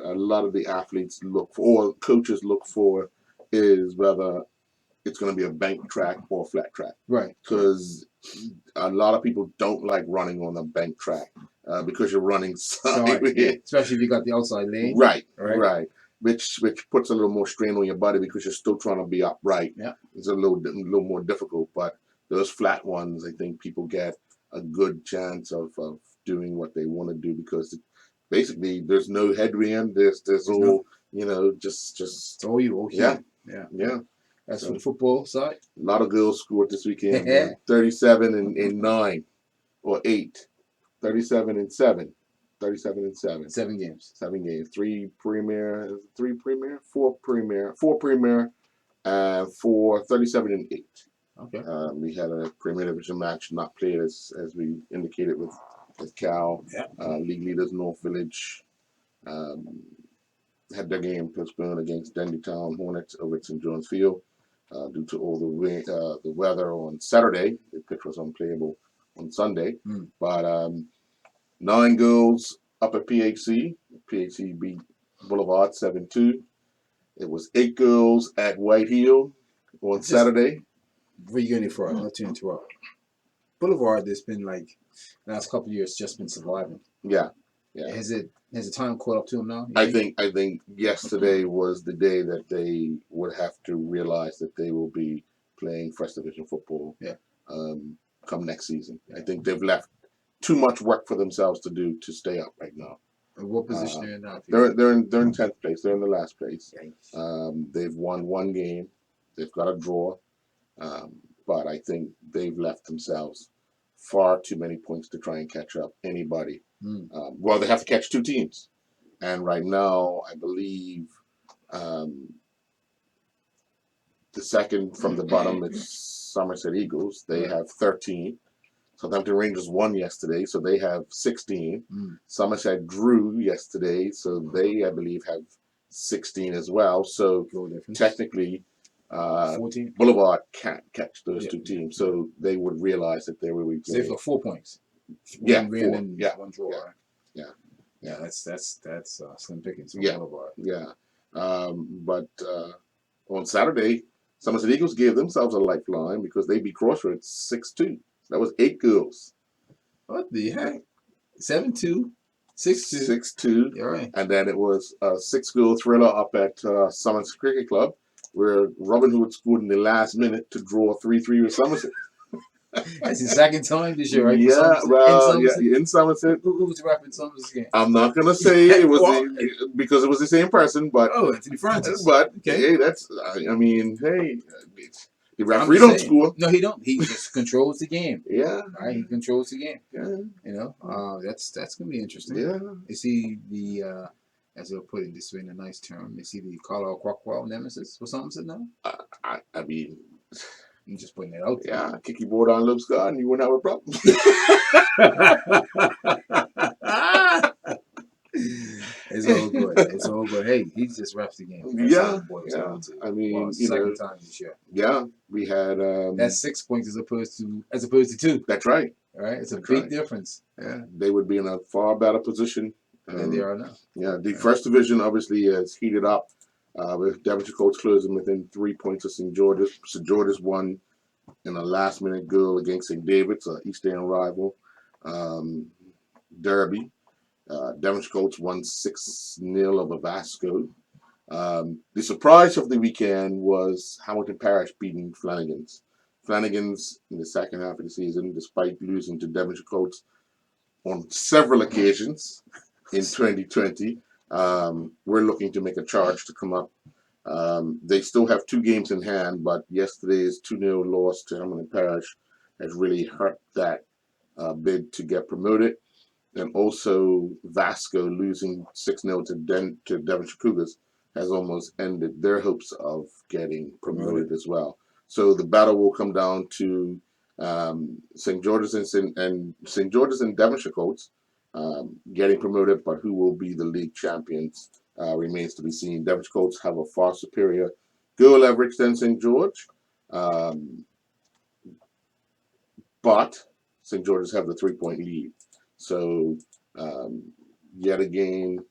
a lot of the athletes look for, or coaches look for, is whether it's going to be a bank track or a flat track. Right. Because a lot of people don't like running on a bank track because you're running sideways. Especially if you got the outside lane. Right. Which puts a little more strain on your body because you're still trying to be upright. Yeah. It's a little more difficult. But those flat ones, I think people get a good chance of doing what they want to do, because basically there's no headwind. There's all just it's all you. Yeah. That's for the football side. A lot of girls scored this weekend. 37 and 9 or 8. 37 and 7. 37 and 7. 7 games. 7 games. 4 premier, 4 37 and 8. Okay. We had a Premier Division match not played as we indicated with Cal. Yeah. League leaders North Village had their game postponed against Dendytown Hornets over at St. John's Field due to all the weather on Saturday. The pitch was unplayable on Sunday. But 9 goals up at PHC. PHC beat Boulevard 7-2. It was 8 goals at White Hill on Saturday. Reunion for it, not to interrupt. Boulevard, there's been like last couple of years just been surviving. Yeah. Has the time caught up to them now? I think yesterday was the day that they would have to realize that they will be playing First Division football. Yeah. Come next season. I think they've left too much work for themselves to do to stay up right now. And what position they're in now? They're in 10th place. They're in the last place. They've won 1 game. They've got a draw. But I think they've left themselves far too many points to try and catch up anybody. Well, they have to catch 2 teams. And right now, I believe the second from the bottom is Somerset Eagles. They have 13. Southampton Rangers won yesterday, so they have 16. Somerset drew yesterday, so they, I believe, have 16 as well. So technically, 14. Boulevard can't catch those 2 teams, so they would realize that they will be playing. They've got 4 points. 1 win and 1 draw. Yeah. That's slim pickings for Boulevard. Yeah. But on Saturday, Somerset Eagles gave themselves a lifeline because they beat Crossroads 6-2. That was 8 goals. What the heck? 7-2, 6-2. 6-2. You're right. And then it was a 6-goal thriller up at Somerset Cricket Club, where Robin Hood scored in the last minute to draw 3-3 with Somerset. That's his second time this year, right? For Yeah, Somerset, in well, yeah, Somerset. in Somerset. Who was the ref in Somerset game? I'm not gonna say it was Well, because it was the same person, but Anthony Francis. but Okay. hey, that's I mean, hey, the I'm referee just don't saying. score. No, he don't. He just controls the game. Yeah, Right? He controls the game. yeah, You know, that's gonna be interesting. yeah. Is he the as they'll put it this way in a nice term, is he the Carlisle Crockwell nemesis for Somerset now? I mean, I'm just putting it out there. yeah, kick your board on Lopes God and you wouldn't have a problem. It's all good. It's all good. Hey, he's just refs the game. That's all Yeah, it boils yeah. down to. I mean, Well, second time this year. yeah, we had. That's 6 points as opposed to 2. That's right. All right, it's a That's big right. difference. Yeah, they would be in a far better position than they are now. Yeah, the first division obviously has heated up with Devonshire Colts closing within 3 points of St. George's. St. George's won in a last-minute goal against St. David's, an East End rival. Derby. Devonshire Colts won 6-0 over Vasco. The surprise of the weekend was Hamilton Parish beating Flanagan's. Flanagan's in the second half of the season, despite losing to Devonshire Colts on several occasions in 2020, we're looking to make a charge to come up. They still have 2 games in hand, but yesterday's 2-0 loss to Hamilton Parish has really hurt that bid to get promoted. And also Vasco losing 6-0 to Devonshire Cougars has almost ended their hopes of getting promoted as well. So the battle will come down to St. George's and St. George's and Devonshire Colts getting promoted, but who will be the league champions remains to be seen. Devonshire Colts have a far superior goal average than St. George, but St. George's have the 3-point lead. So yet again,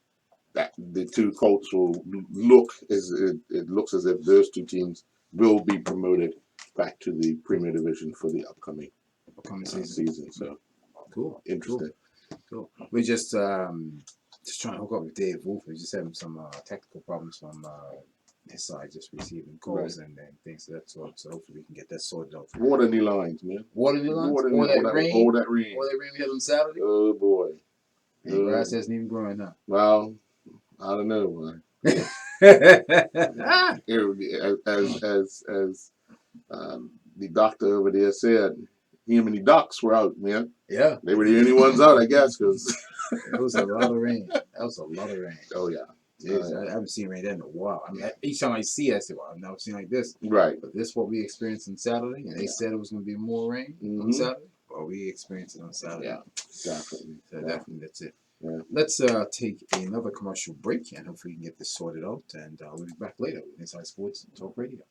that the 2 Colts will look as it looks as if those 2 teams will be promoted back to the Premier Division for the upcoming season. So cool, interesting. Cool. We're just trying to hook up with Dave Wolf. We're just having some technical problems from his side, just receiving calls and things of that sort. So hopefully we can get that sorted out. Water in the lines, man. Water in the lines. All that rain. All that rain we had on Saturday. Oh boy. And grass hasn't even grown now. Well, I don't know, man. As the doctor over there said, him and the ducks were out, man. Yeah. They were the only ones out, I guess, because it was a lot of rain. That was a lot of rain. Oh yeah. I haven't seen rain that in a while. I mean, each time I see it, I say, well, I've never seen like this. Right. But this is what we experienced on Saturday, and they said it was going to be more rain on Saturday. Well, we experienced it on Saturday. Yeah, definitely. So definitely, that's it. Yeah. Let's take another commercial break, and hopefully we can get this sorted out, and we'll be back later with Inside Sports Talk Radio.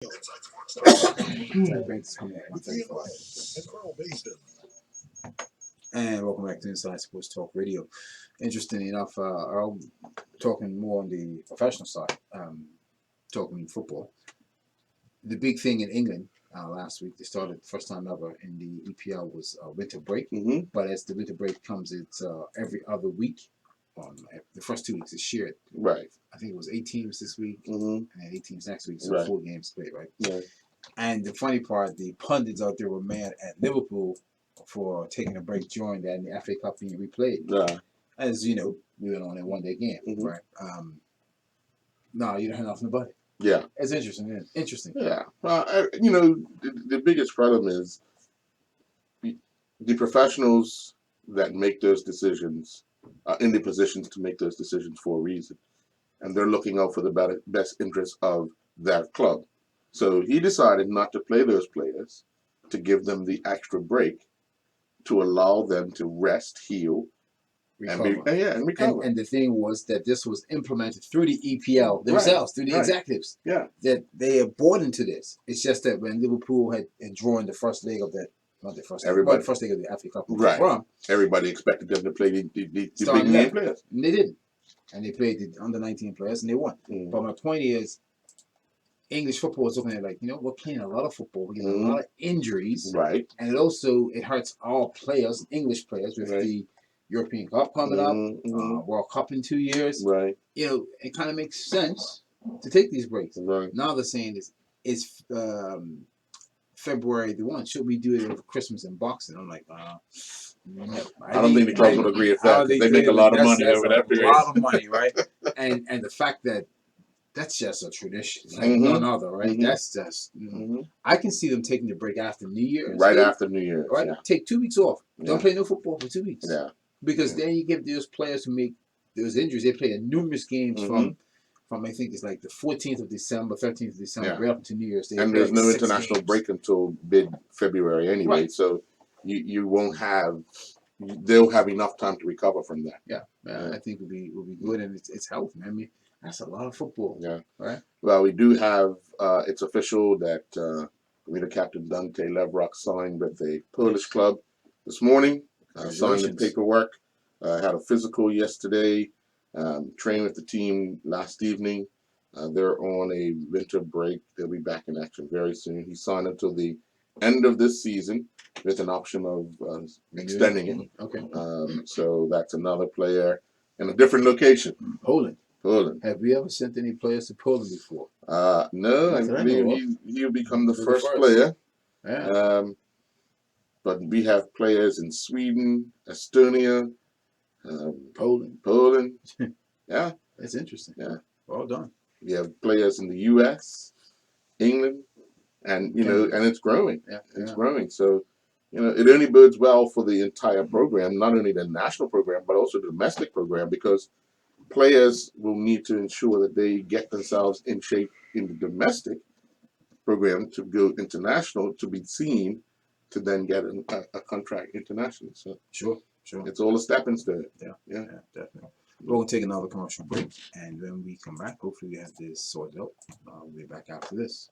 That break's coming at With Ian 1:35. Miles and Carl Baisden. And welcome back to Inside Sports Talk Radio. Interesting enough, I'm talking more on the professional side, talking football. The big thing in England last week, they started first time ever in the EPL was winter break. Mm-hmm. But as the winter break comes, it's every other week. The first 2 weeks is shared. Right. I think it was 8 teams this week Mm-hmm. and then 8 teams next week, so Right. 4 games played, right? Yeah. And the funny part, the pundits out there were mad at Liverpool for taking a break during that and the FA Cup being replayed. Yeah. As you know, we went on a 1-day game, Mhm. right? No, you don't have nothing but it. Yeah. It's interesting. Isn't it? Interesting. Yeah. Well, the biggest problem is the professionals that make those decisions are in the positions to make those decisions for a reason. And they're looking out for the best interest of their club. So he decided not to play those players, to give them the extra break, to allow them to rest, heal, Recover. and recover. And the thing was that this was implemented through the EPL themselves, through the executives. Yeah. That they are bought into this. It's just that when Liverpool had drawn the first leg of that, not the first leg, but the first leg of the FA Cup, right? Everybody expected them to play the big name players, and they didn't. And they played the under 19 players and they won. Mm. But my point is, English football is looking at like, we're playing a lot of football. We're getting a lot of injuries. Right. And it hurts our players, English players, with the European Cup coming up, World Cup in 2 years. Right. It kind of makes sense to take these breaks. Right. Now they're saying it's February the 1. Should we do it over Christmas and Boxing? I'm like, no. I don't think the clubs would agree with that. They make a lot of money over that period. A lot of money, right? and the fact that that's just a tradition, like none other, right? That's just. I can see them taking the break after New Year's. Right after New Year's, right? Yeah. Take 2 weeks off. Don't play no football for 2 weeks. Yeah. Because then you give those players who make those injuries. They play numerous games from I think it's like the 14th of December, 13th of December, right up to New Year's Day. And there's no international break until mid-February anyway, Right. so you won't have. They'll have enough time to recover from that. Yeah. I think will be good, and it's healthy. I mean, that's a lot of football. Yeah. Right. Well, we do have. It's official that Bermuda captain Dante Levrock signed with a Polish club this morning. Signed the paperwork. Had a physical yesterday. Trained with the team last evening. They're on a winter break. They'll be back in action very soon. He signed until the end of this season with an option of extending it. Okay. So that's another player in a different location. Poland. Poland. Have we ever sent any players to Poland before? No, I believe he'll become the first player. Yeah. But we have players in Sweden, Estonia, Poland. Yeah. That's interesting. Yeah. Well done. We have players in the U.S., England, and and it's growing. Yeah. It's growing. So, it only bodes well for the entire program, not only the national program, but also the domestic program, because players will need to ensure that they get themselves in shape in the domestic program to go international, to be seen, to then get a contract internationally. So sure, it's all a stepping stone. Yeah, definitely. We're going to take another commercial break, and when we come back, hopefully we have this sorted out. We'll be back after this.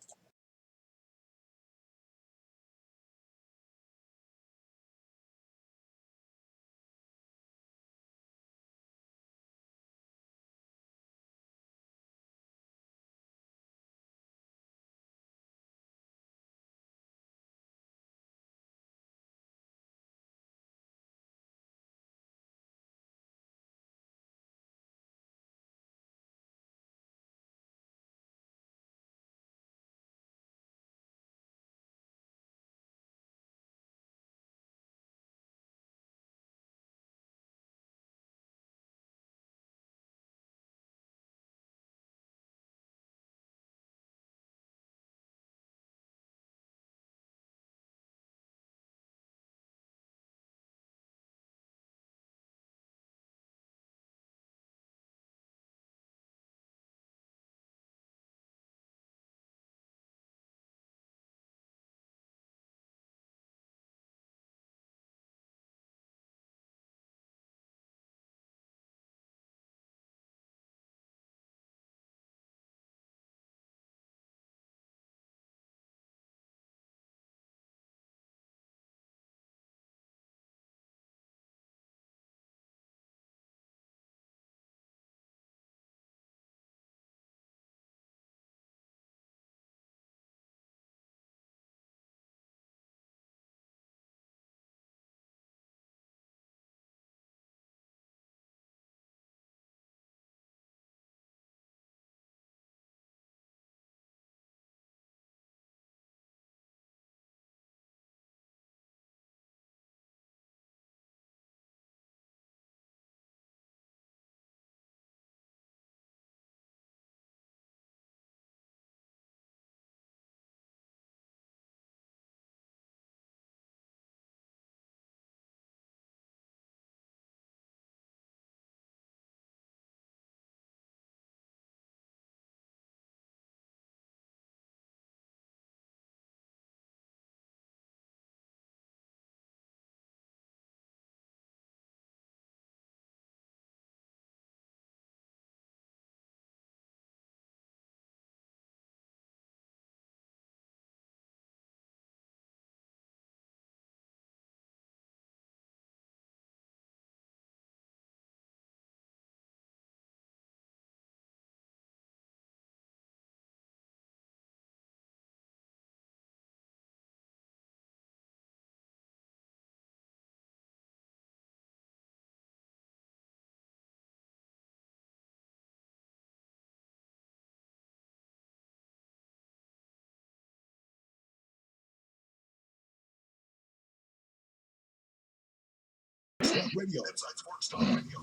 Talk Radio. Inside Sports Talk Radio.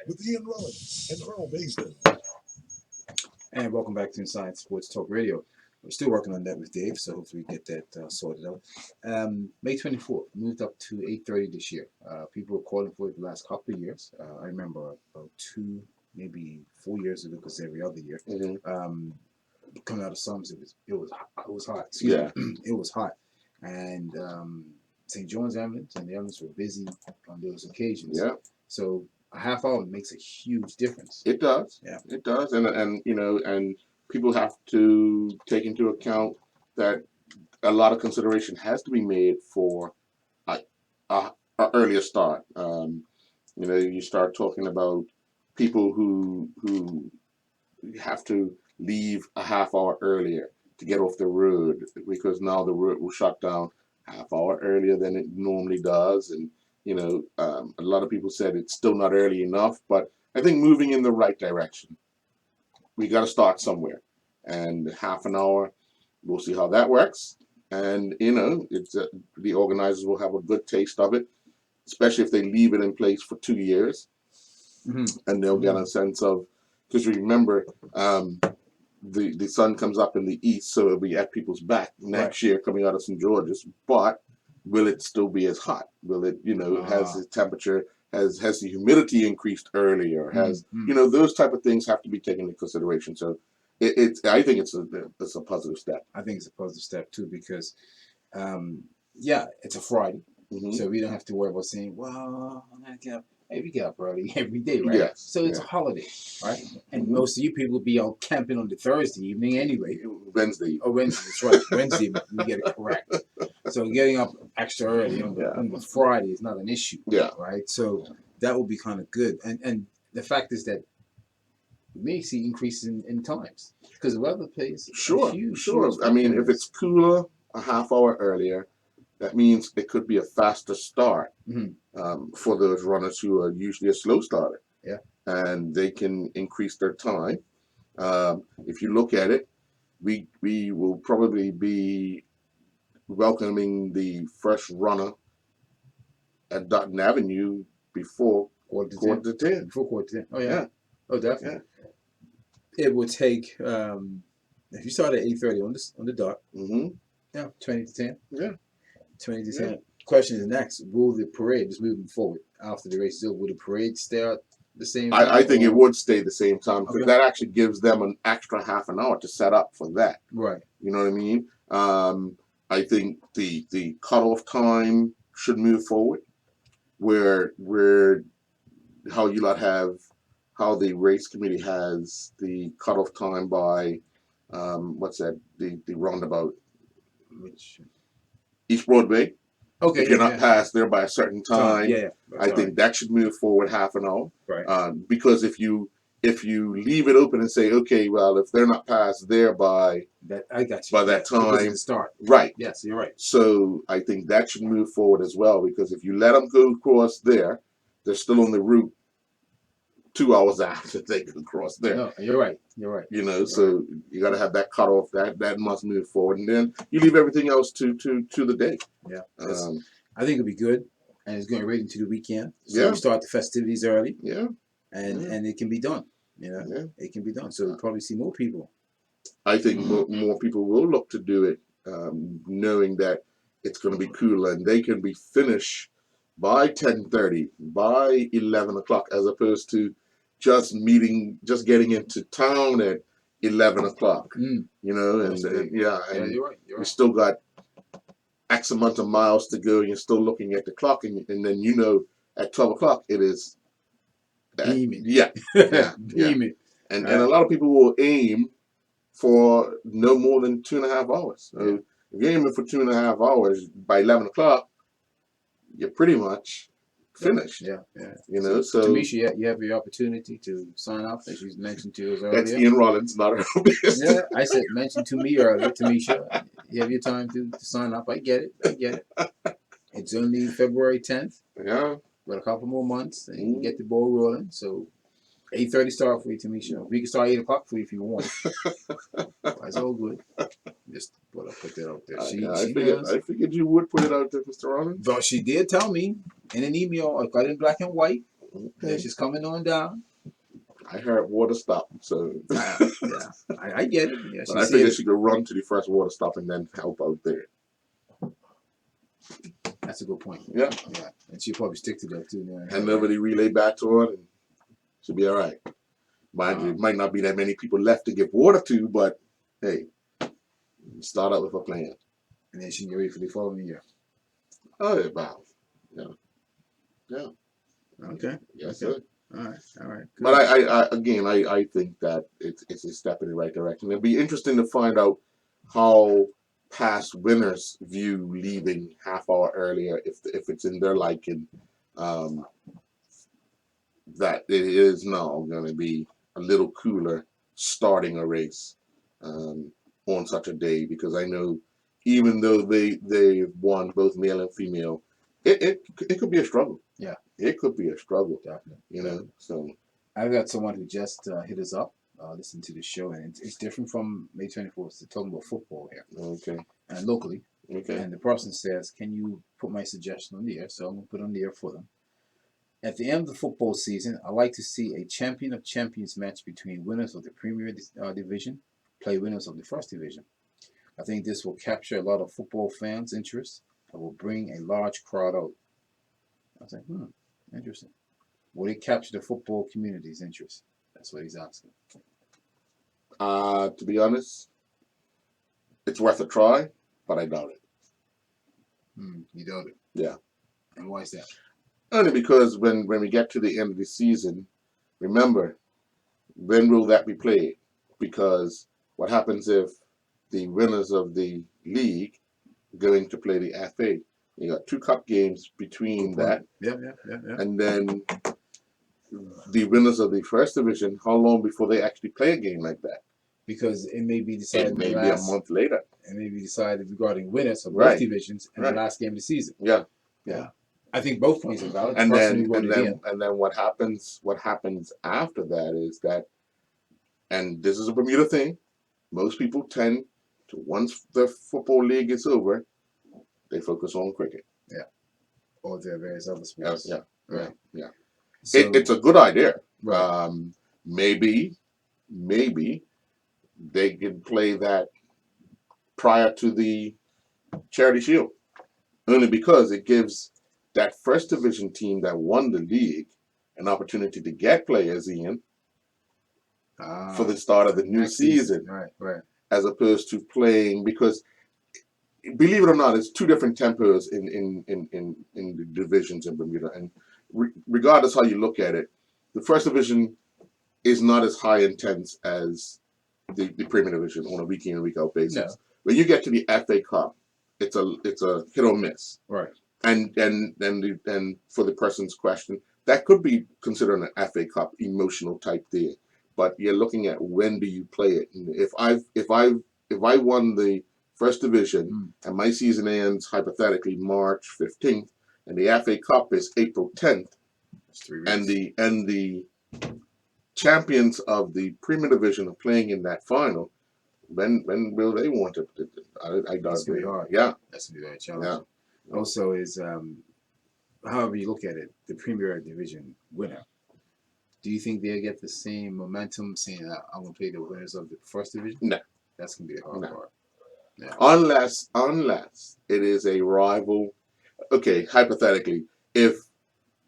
With Ian Rollins and Earl Maysden. And welcome back to Inside Sports Talk Radio. We're still working on that with Dave, so hopefully we get that sorted out. May 24th, moved up to 8:30 this year. People were calling for it the last couple of years. I remember about 2, maybe 4 years ago, because every other year. Coming out of summers, it was hot. Yeah. It was hot. And St. John's Ambulance and the ambulance were busy on those occasions. Yeah. So a half hour makes a huge difference. It does. Yeah. It does. And you know, and people have to take into account that a lot of consideration has to be made for a earlier start. You know, you start talking about people who have to leave a half hour earlier to get off the road, because now the road will shut down half hour earlier than it normally does. And you know, a lot of people said it's still not early enough, but I think moving in the right direction. We got to start somewhere, and half an hour, we'll see how that works. And you know, it's the organizers will have a good taste of it, especially if they leave it in place for 2 years, and they'll get a sense of, because remember, the sun comes up in the east, so it'll be at people's back next year coming out of St. George's. But will it still be as hot? Will it, you know, has the temperature, has the humidity increased earlier? Has you know, those type of things have to be taken into consideration. So I think it's a positive step. I think it's a positive step too, because yeah, it's a Friday, so we don't have to worry about saying, well, I'm gonna get up. Hey, we get up early every day, right? Yes. So it's a holiday, right? And most of you people will be out camping on the Thursday evening anyway. Wednesday. Oh, Wednesday, that's right. Wednesday, we get it correct. So getting up extra early on the Friday is not an issue. Yeah. Right. So that will be kind of good. And the fact is that we may see increases in times, because the weather plays Sure. huge I mean, if it's cooler a half hour earlier, that means it could be a faster start for those runners who are usually a slow starter. Yeah. And they can increase their time. If you look at it, we will probably be welcoming the first runner at Dutton Avenue before quarter to 10. Before quarter to 10. Oh, yeah. Oh, definitely. Yeah. It would take, if you start at 8:30 on the dot, 20 to 10. Yeah. 20 to 10. Question is next, will the parade, just moving forward after the race is over, will the parade stay at the same time? I think it would stay the same time, because that actually gives them an extra half an hour to set up for that. Right. You know what I mean? I think the cutoff time should move forward, where how the race committee has the cutoff time by what's that, the roundabout, Which East Broadway. Okay. If you're not past there by a certain time, I think that should move forward half an hour. Right. Because if you leave it open and say, okay, well, if they're not past there by that, I got you. by that time, the start. Right. Yes, you're right. So I think that should move forward as well, because if you let them go across there, they're still on the route 2 hours after they go across there. No, you're right. You're right. You know, so you got to have that cutoff. That must move forward, and then you leave everything else to the day. Yeah. I think it'll be good, and it's going right into the weekend. So Yeah. we start the festivities early. Yeah. And it can be done. You know, it can be done. So we'll probably see more people. I think more people will look to do it, knowing that it's going to be cooler, and they can be finished by 10:30, by 11 o'clock, as opposed to just getting into town at 11 o'clock. You know, and you're right. You still got X amount of miles to go, and you're still looking at the clock, and then you know at 12 o'clock it is beaming. Yeah. Beaming. And a lot of people will aim for no more than 2.5 hours. So if you're aiming for 2.5 hours, by 11 o'clock, you're pretty much finished. Yeah. You know, so Tamisha, you have your opportunity to sign up, as you mentioned to us earlier. that's Ian Rollins, not Earl Maysden. Yeah, I said mentioned to me earlier, Tamisha. You have your time to sign up. I get it. It's only February 10th. Yeah. Got a couple more months and you can get the ball rolling. So 8:30 start for you, Tamisha. We can start 8 o'clock for you if you want. That's all good. Just put that out there. I figured you would put it out there, Mr. Rollins. But she did tell me in an email. I got it in black and white. Okay. She's coming on down. I heard water stop, so Yeah, I get it. Yeah, but I figured she could run to the first water stop and then help out there. That's a good point. Yeah, and she'll probably stick to that too. Yeah. Hand over the relay back to her, and she'll be all right. Mind you, it might not be that many people left to give water to, but hey, start out with a plan. And then she can get ready for the following year. Oh, yeah, wow. Yeah. Okay. Yes, okay. sir. All right. Good. But I think that it's a step in the right direction. It'd be interesting to find out how past winners view leaving half hour earlier, if it's in their liking, that it is now going to be a little cooler starting a race on such a day, because I know even though they've won both male and female, it could be a struggle. Yeah, it could be a struggle. Definitely. You know, so I've got someone who just hit us up, listen to the show, and it's different from May 24th. They're talking about football here. Okay. And locally. Okay. And the person says, "Can you put my suggestion on the air?" So I'm gonna put it on the air for them. At the end of the football season, I like to see a champion of champions match between winners of the Premier Division play winners of the First Division. I think this will capture a lot of football fans' interest and will bring a large crowd out. I was like, interesting. Will it capture the football community's interest? That's what he's asking. To be honest, it's worth a try, but I doubt it. You doubt it? Yeah. And why is that? Only because when we get to the end of the season, remember, when will that be played? Because what happens if the winners of the league going to play the FA? You got 2 cup games between that. Yeah. And then the winners of the First Division, how long before they actually play a game like that? Because it may be decided. It may be a month later. It may be decided regarding winners of both divisions in the last game of the season. Yeah. I think both points are valid. And then what happens after that is that, and this is a Bermuda thing, most people tend to, once the football league is over, they focus on cricket. Yeah. Or their various other sports. Yeah. So, it's a good idea. Right. Maybe they could play that prior to the Charity Shield, only because it gives that First Division team that won the league an opportunity to get players in for the start of the new season. Right. As opposed to playing, because believe it or not, it's 2 different tempos in the divisions in Bermuda, and regardless how you look at it, the First Division is not as high intense as the Premier Division on a week in and week out basis. No. When you get to the FA Cup, it's a hit or miss. Right. And for the person's question, that could be considered an FA Cup emotional type thing. But you're looking at when do you play it. And if I won the First Division and my season ends hypothetically March 15th, and the FA Cup is April 10th, that's 3 weeks. and the champions of the Premier Division are playing in that final, when will they want to? I doubt That's gonna be hard. Yeah, that's gonna be very challenging. Yeah. Also, is however you look at it, the Premier Division winner. Do you think they'll get the same momentum saying that I'm gonna play the winners of the First Division? No, that's gonna be a hard part. Yeah. Unless it is a rival. Okay, hypothetically, if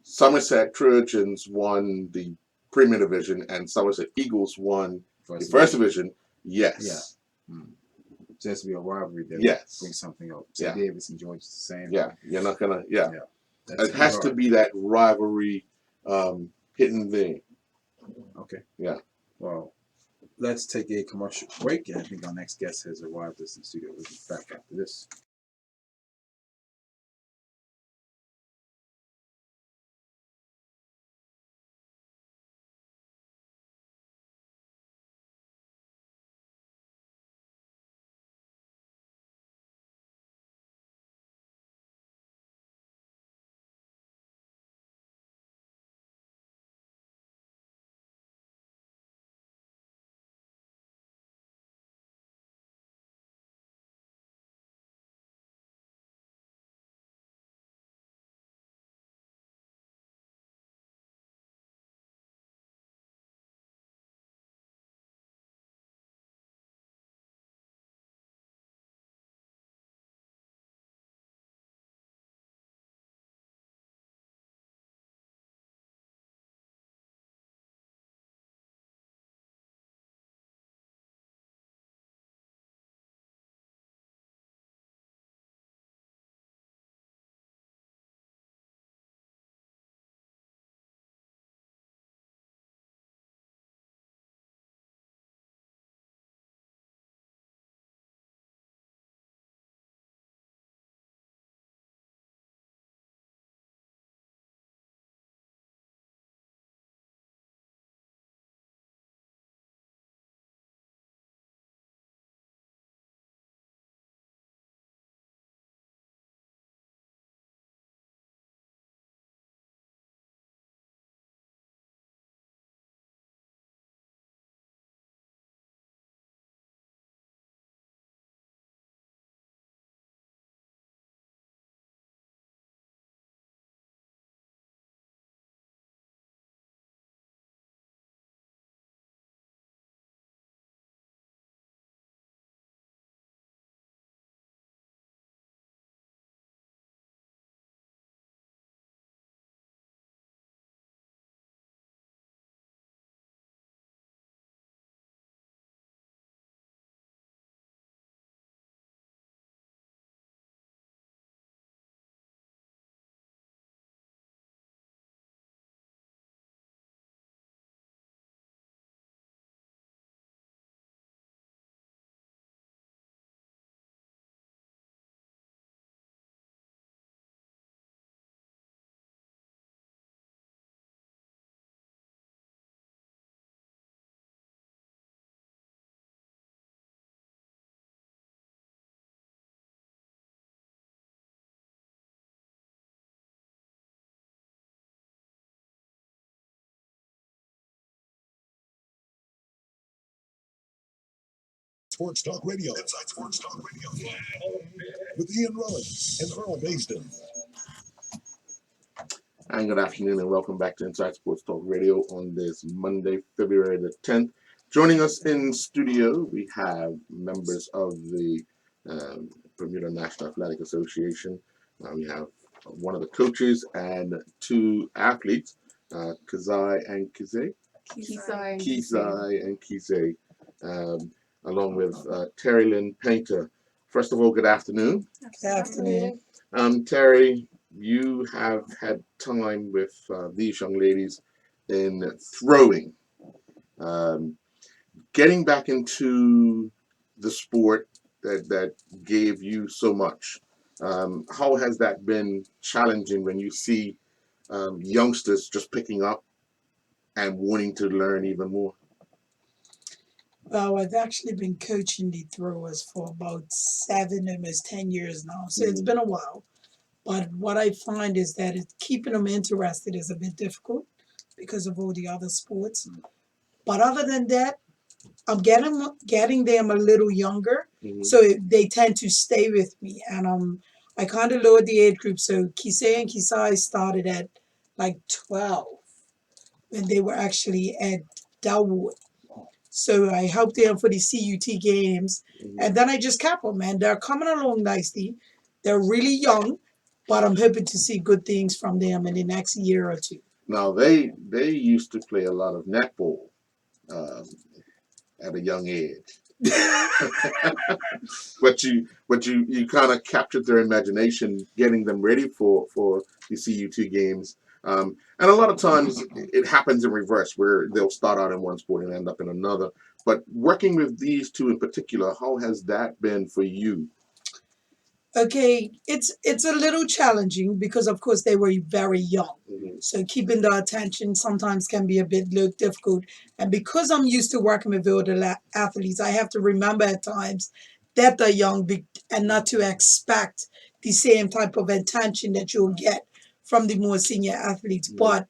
Somerset Trojans won the Premier Division and Somerset Eagles won the First Division, yes. Yeah. So it has to be a rivalry that brings something up. So Davis and George is the same. Yeah, you're not gonna. Yeah. It has to be that rivalry hidden thing. Okay. Yeah. Well, let's take a commercial break, and I think our next guest has arrived us in the studio. We'll be back after this. Sports Talk Radio. Inside Sports Talk Radio. With Ian Rollins and Earl Maysden. And good afternoon and welcome back to Inside Sports Talk Radio on this Monday, February the 10th. Joining us in studio, we have members of the Bermuda National Athletic Association. We have one of the coaches and two athletes, Kizai and Kizay. Kisai and Kisay, along with Terry Lynn Painter. First of all, good afternoon. Good afternoon. Terry, you have had time with these young ladies in throwing. Getting back into the sport that gave you so much. How has that been challenging when you see youngsters just picking up and wanting to learn even more? Well, I've actually been coaching the throwers for about 7, almost 10 years now. So it's been a while. But what I find is that keeping them interested is a bit difficult because of all the other sports. But other than that, I'm getting them a little younger. So they tend to stay with me. And I kind of lowered the age group. So Kisei and Kisai started at like 12 when they were actually at Delwood. So I helped them for the CUT games. And then I just kept them, and they're coming along nicely. They're really young, but I'm hoping to see good things from them in the next year or two. Now, they used to play a lot of netball at a young age. but you kind of captured their imagination, getting them ready for the CUT games. And a lot of times it happens in reverse, where they'll start out in one sport and end up in another. But working with these two in particular, how has that been for you? Okay, it's a little challenging because, of course, they were very young. So keeping the attention sometimes can be a bit difficult. And because I'm used to working with older athletes, I have to remember at times that they're young and not to expect the same type of attention that you'll get from the more senior athletes. But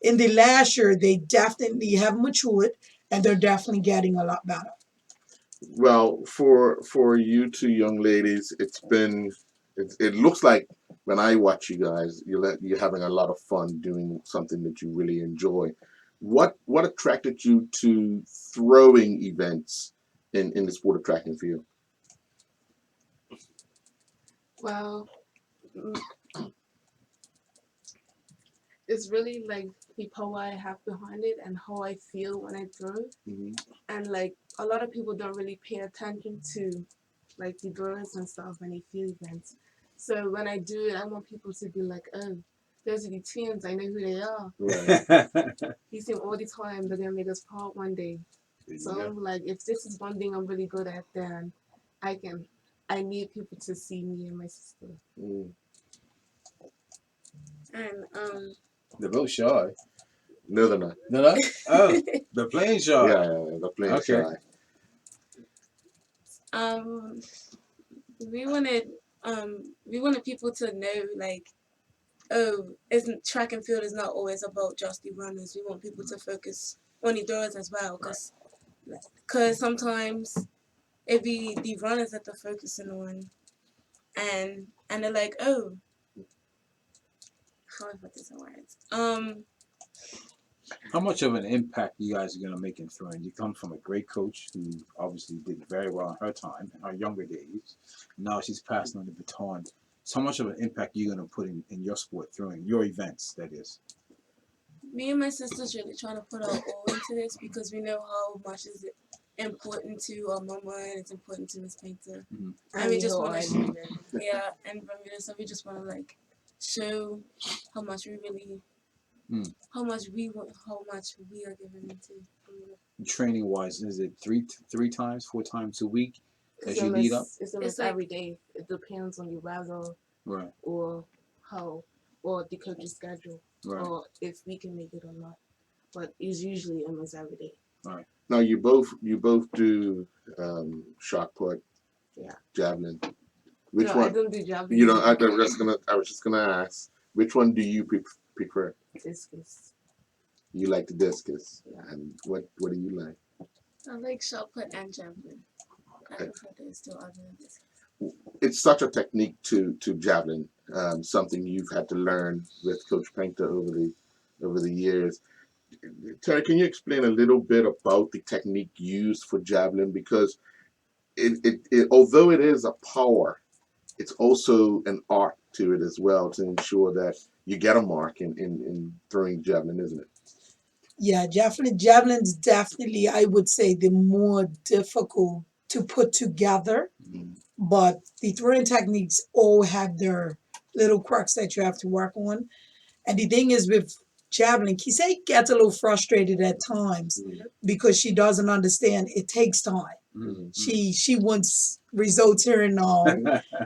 in the last year, they definitely have matured and they're definitely getting a lot better. Well, for you two young ladies, it looks like when I watch you guys, you're having a lot of fun doing something that you really enjoy. What attracted you to throwing events in the sport of track and field? Well, it's really like the power I have behind it and how I feel when I throw. And like a lot of people don't really pay attention to like the drawers and stuff when they feel events. So when I do it, I want people to be like, oh, those are the twins, I know who they are. Right. You see them all the time, they're gonna make us part one day. So I'm like, if this is one thing I'm really good at, then I need people to see me and my sister. And they're both shy. No, they're not. No? Oh, they're playing shy. Yeah, they're playing shy. We wanted people to know, like, oh, isn't track and field is not always about just the runners. We want people to focus on the throwers as well, because sometimes it be the runners that they're focusing on, and they're like, oh, how do I put this in words? How much of an impact you guys are going to make in throwing? You come from a great coach who obviously did very well in her time, in her younger days. Now she's passing on the baton. So how much of an impact are you going to put in your sport, throwing, your events, that is? Me and my sister's really trying to put our all into this because we know how much is it important to our mama and it's important to Miss Painter. And we just want to, and Bermuda, so we just want to like show how much we really, how much we are giving into Bermuda. Training wise, is it three times, 4 times a week as you lead up? It's almost like every day. It depends on your weather, right, or the coach's schedule, right, or if we can make it or not. But it's usually almost every day. Right. Now you both do shot put, javelin. Which one? I don't do javelin. You know, I was just gonna ask, which one do you prefer? Discus. You like the discus, and what do you like? I like shot put and javelin. I prefer to instill other than this. It's such a technique to javelin, something you've had to learn with Coach Painter over the years. Terry, can you explain a little bit about the technique used for javelin? Because although it is a power, it's also an art to it as well to ensure that you get a mark in throwing javelin, isn't it? Yeah, javelin's definitely, I would say, the more difficult to put together. Mm-hmm. But the throwing techniques all have their little quirks that you have to work on. And the thing is with javelin, Kisei gets a little frustrated at times because she doesn't understand it takes time. Mm-hmm. She wants results here and now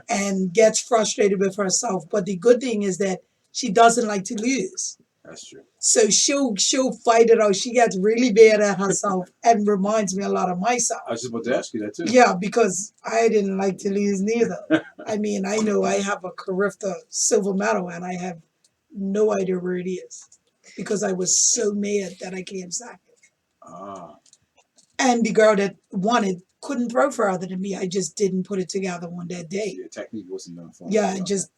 and gets frustrated with herself. But the good thing is that she doesn't like to lose. That's true. So she'll fight it out. She gets really bad at herself and reminds me a lot of myself. I was just about to ask you that too. Yeah, because I didn't like to lose neither. I mean, I know I have a Carifta silver medal and I have no idea where it is because I was so mad that I can't sack it. Ah. And the girl that won it couldn't throw further than me. I just didn't put it together on that day. Your technique wasn't done for Yeah, just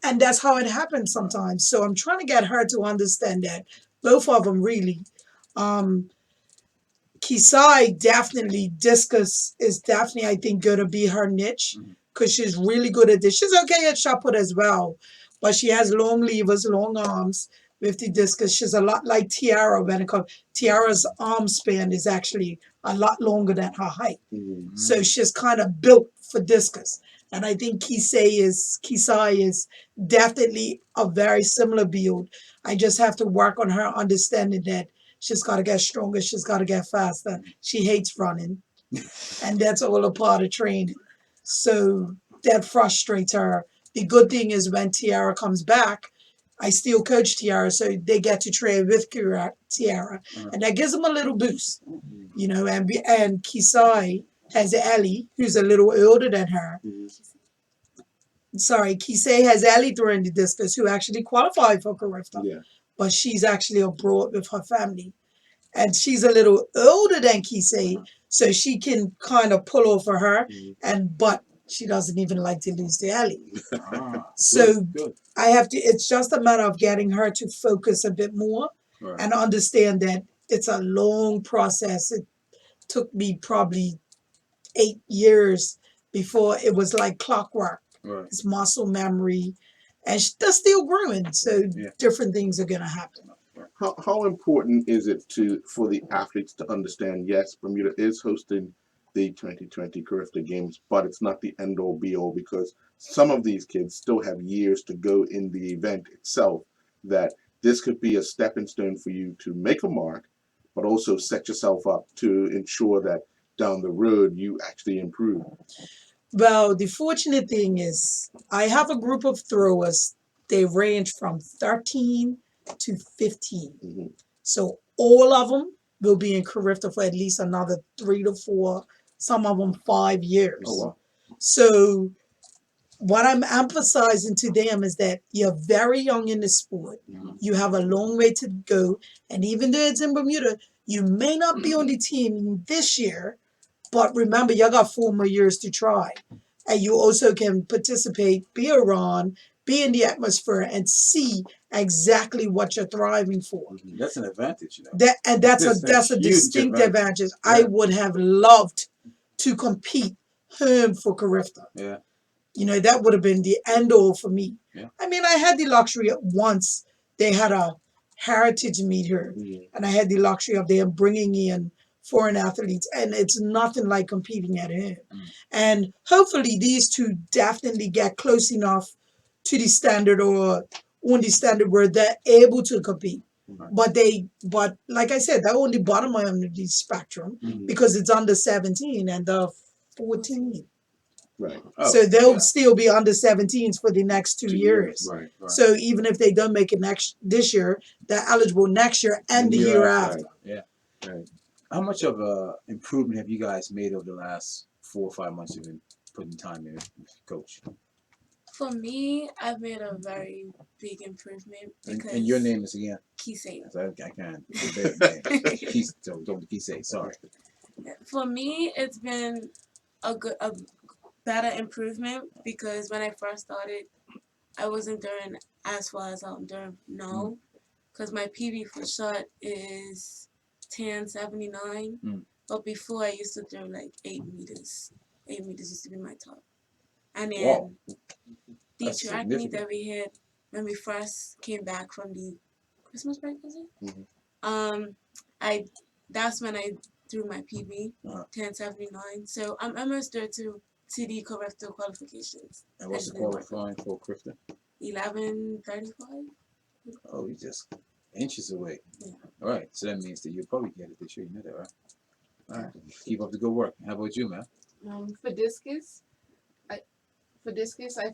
and that's how it happens sometimes. So I'm trying to get her to understand that both of them really. Kisai definitely discus is definitely I think going to be her niche because she's really good at this. She's okay at shot put as well, but she has long levers, long arms with the discus. She's a lot like Tiara when it comes. Tiara's arm span is actually a lot longer than her height, so she's kind of built for discus. And I think Kisai is definitely a very similar build. I just have to work on her understanding that she's got to get stronger. She's got to get faster. She hates running. And that's all a part of training. So that frustrates her. The good thing is when Tiara comes back, I still coach Tiara, so they get to train with Tiara. And that gives them a little boost, you know. And Kisai has Ellie, who's a little older than her. Sorry, Kisei has Ellie throwing the discus, who actually qualified for Carifta. Yeah. But she's actually abroad with her family. And she's a little older than Kisei, so she can kind of pull over her. But she doesn't even like to lose to Ellie. So good. I have to, it's just a matter of getting her to focus a bit more and understand that it's a long process. It took me probably 8 years before it was like clockwork. It's muscle memory. And they're still growing, so different things are going to happen. How important is it for the athletes to understand, yes, Bermuda is hosting the 2020 Carifta Games, but it's not the end-all be-all because some of these kids still have years to go in the event itself, that this could be a stepping stone for you to make a mark, but also set yourself up to ensure that down the road you actually improve. Well, the fortunate thing is I have a group of throwers. They range from 13 to 15. So all of them will be in Carifta for at least another 3 to 4, some of them 5 years. Oh, wow. So what I'm emphasizing to them is that you're very young in the sport. You have a long way to go. And even though it's in Bermuda, you may not be on the team this year, but remember, you got 4 more years to try. And you also can participate, be around, be in the atmosphere, and see exactly what you're thriving for. That's an advantage, you know. That's a distinct advantage. I would have loved to compete home for Carifta. Yeah. You know, that would have been the end all for me. Yeah. I mean, I had the luxury of once they had a heritage meet here, and I had the luxury of them bringing in foreign athletes, and it's nothing like competing at home. And hopefully these two definitely get close enough to the standard or on the standard where they're able to compete. But like I said, they're on the bottom end of the spectrum because it's under 17 and 14. Right. So they'll still be under 17s for the next 2 years. Right. So even if they don't make it this year, they're eligible next year and the year after. Yeah. Right. How much of a improvement have you guys made over the last 4 or 5 months you've been putting time in, Coach? For me, I've made a very big improvement because. And your name is again? Kisei. I can't. Don't Kisei. Sorry. For me, it's been a better improvement because when I first started, I wasn't doing as far as I'm doing now. Because my PB for shot is 10.79. But before I used to do like 8 meters. 8 meters used to be my top. And then the track meet that we had when we first came back from the Christmas break, was it? That's when I threw my PB, 10.79. So I'm almost there to the corrector qualifications. And what's the qualifying for Clifton? 11.35. Oh, you just inches away. Yeah. All right, so that means that you'll probably get it this year. You know that, right? All right, keep up the good work. How about you, man? For discus, I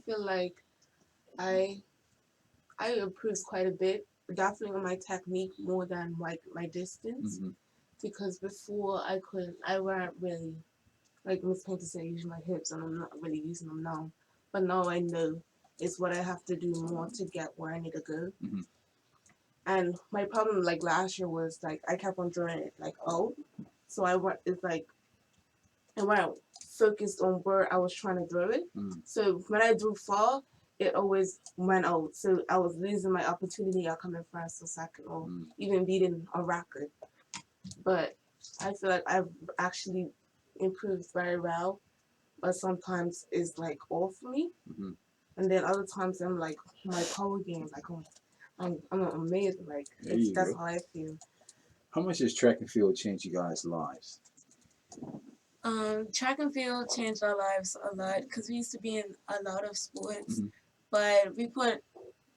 feel like I improved quite a bit. Definitely on my technique more than my distance. Because before I weren't really, like Miss Painter said, using my hips, and I'm not really using them now. But now I know it's what I have to do more to get where I need to go. And my problem like last year was like I kept on throwing it like out, so I went focused on where I was trying to throw it. So when I threw far, it always went out. So I was losing my opportunity of coming first or second or even beating a record. But I feel like I've actually improved very well. But sometimes it's like off me. And then other times I'm like my power game, like I'm amazed. Like that's how I feel. How much does track and field change you guys' lives? Track and field changed our lives a lot because we used to be in a lot of sports, but we put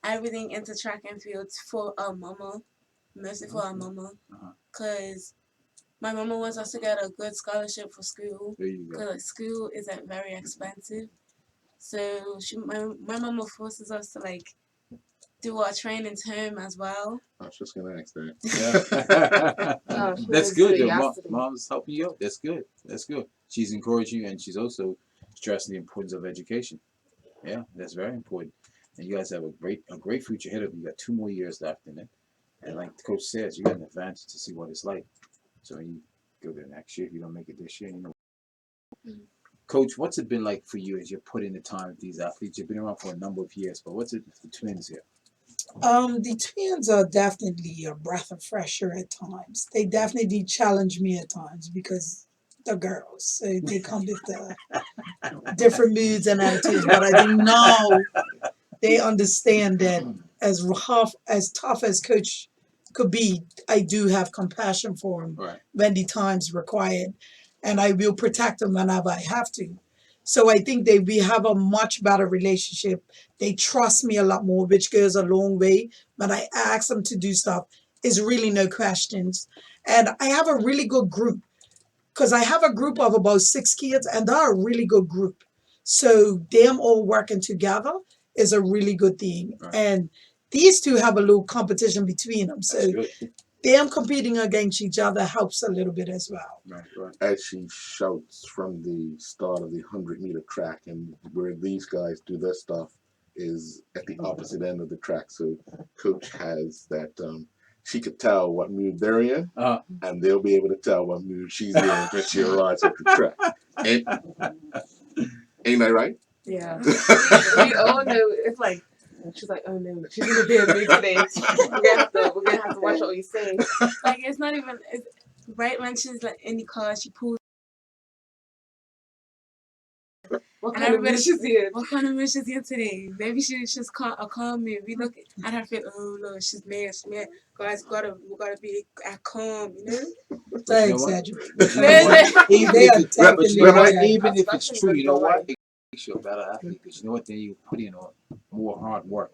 everything into track and field for our mama, mostly for our mama, because my mama wants us to get a good scholarship for school because like, school isn't very expensive. So my mama forces us to like do our trainings home as well. I was just gonna ask that. Yeah. That's good. Mom's helping you out. That's good. That's good. She's encouraging you, and she's also stressing the importance of education. Yeah, that's very important. And you guys have a great future ahead of you. You got 2 more years left in it, and like the coach says, you got an advantage to see what it's like. So when you go there next year, if you don't make it this year, you know. Coach, what's it been like for you as you're putting the time with these athletes? You've been around for a number of years, but what's it for the Twins here? The Twins are definitely a breath of fresh air at times. They definitely challenge me at times because the girls, so they come with different moods and attitudes. But I think now they understand that as tough as Coach could be, I do have compassion for him when the time's required, and I will protect him whenever I have to. So I think we have a much better relationship. They trust me a lot more, which goes a long way. When I ask them to do stuff, it's really no questions. And I have a really good group because I have a group of about 6 kids, and they're a really good group. So them all working together is a really good thing. And these two have a little competition between them. So them competing against each other helps a little bit as well. As she shouts from the start of the 100-meter track, and where these guys do their stuff is at the opposite end of the track. So Coach has that, she could tell what mood they're in, and they'll be able to tell what mood she's in when she arrives at the track. Ain't that right? Yeah. We all know it's like she's like, oh no, she's in a bad mood today. We're gonna have to watch what we say. Like it's not even right when she's like in the car, she pulls. What kind of mood she's in? What kind of mood she's in today? Maybe she's just a calm mood. We look at her feel, oh no, she's mad. She's mad. Guys, we gotta be calm, you know. They exaggerate. Even if it's true, you know what? It makes you a better athlete because you know what? Then you put in more hard work.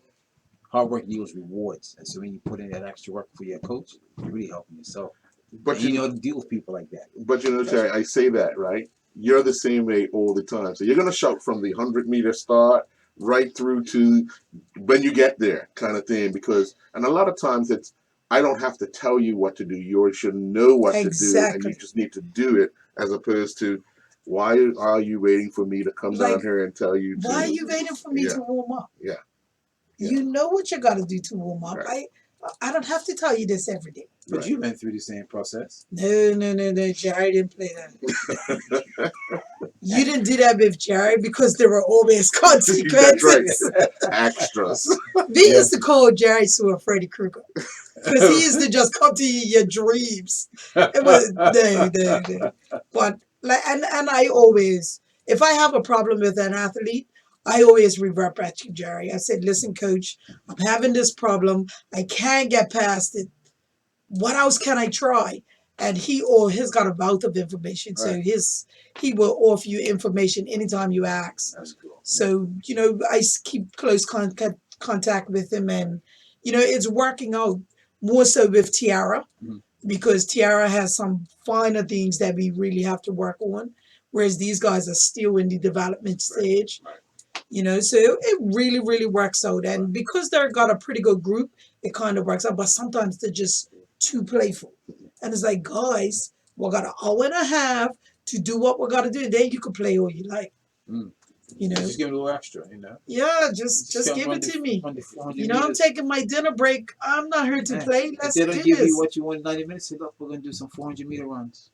Hard work yields rewards, and so when you put in that extra work for your coach, you're really helping yourself. But you know how to deal with people like that. But you know, Terry, I say that right. You're the same way all the time. So you're gonna shout from the 100-meter start right through to when you get there, kind of thing. And a lot of times I don't have to tell you what to do. You should know what to do, and you just need to do it, as opposed to why are you waiting for me to come down here and tell you? Why are you waiting for me to warm up? Yeah. You know what you got to do to warm up. Right. I don't have to tell you this every day. But you went through the same process. No, Jerry didn't play that. You didn't do that with Jerry because there were always That's right. consequences. Extras. We used to call Jerry Sue Freddy Krueger because he used to just come to you in your dreams. It was no. But like, and I always, if I have a problem with an athlete, I always revert back to Jerry. I said, "Listen, coach, I'm having this problem. I can't get past it. What else can I try?" And he's got a wealth of information, so Right. he will offer you information anytime you ask. That's cool. So I keep close contact with him, and it's working out more so with Tiara Mhm. because Tiara has some finer things that we really have to work on, whereas these guys are still in the development stage. Right. So it really, really works out. And because they've got a pretty good group, it kind of works out. But sometimes they're just too playful. And it's like, guys, we got an hour and a half to do what we got to do. And then you can play all you like. Mm. You know? Just give it a little extra, Yeah, just give it to me. I'm taking my dinner break. I'm not here to play. Let's If they do don't give you this. what you want in 90 minutes, say, look, we're going to do some 400-meter runs.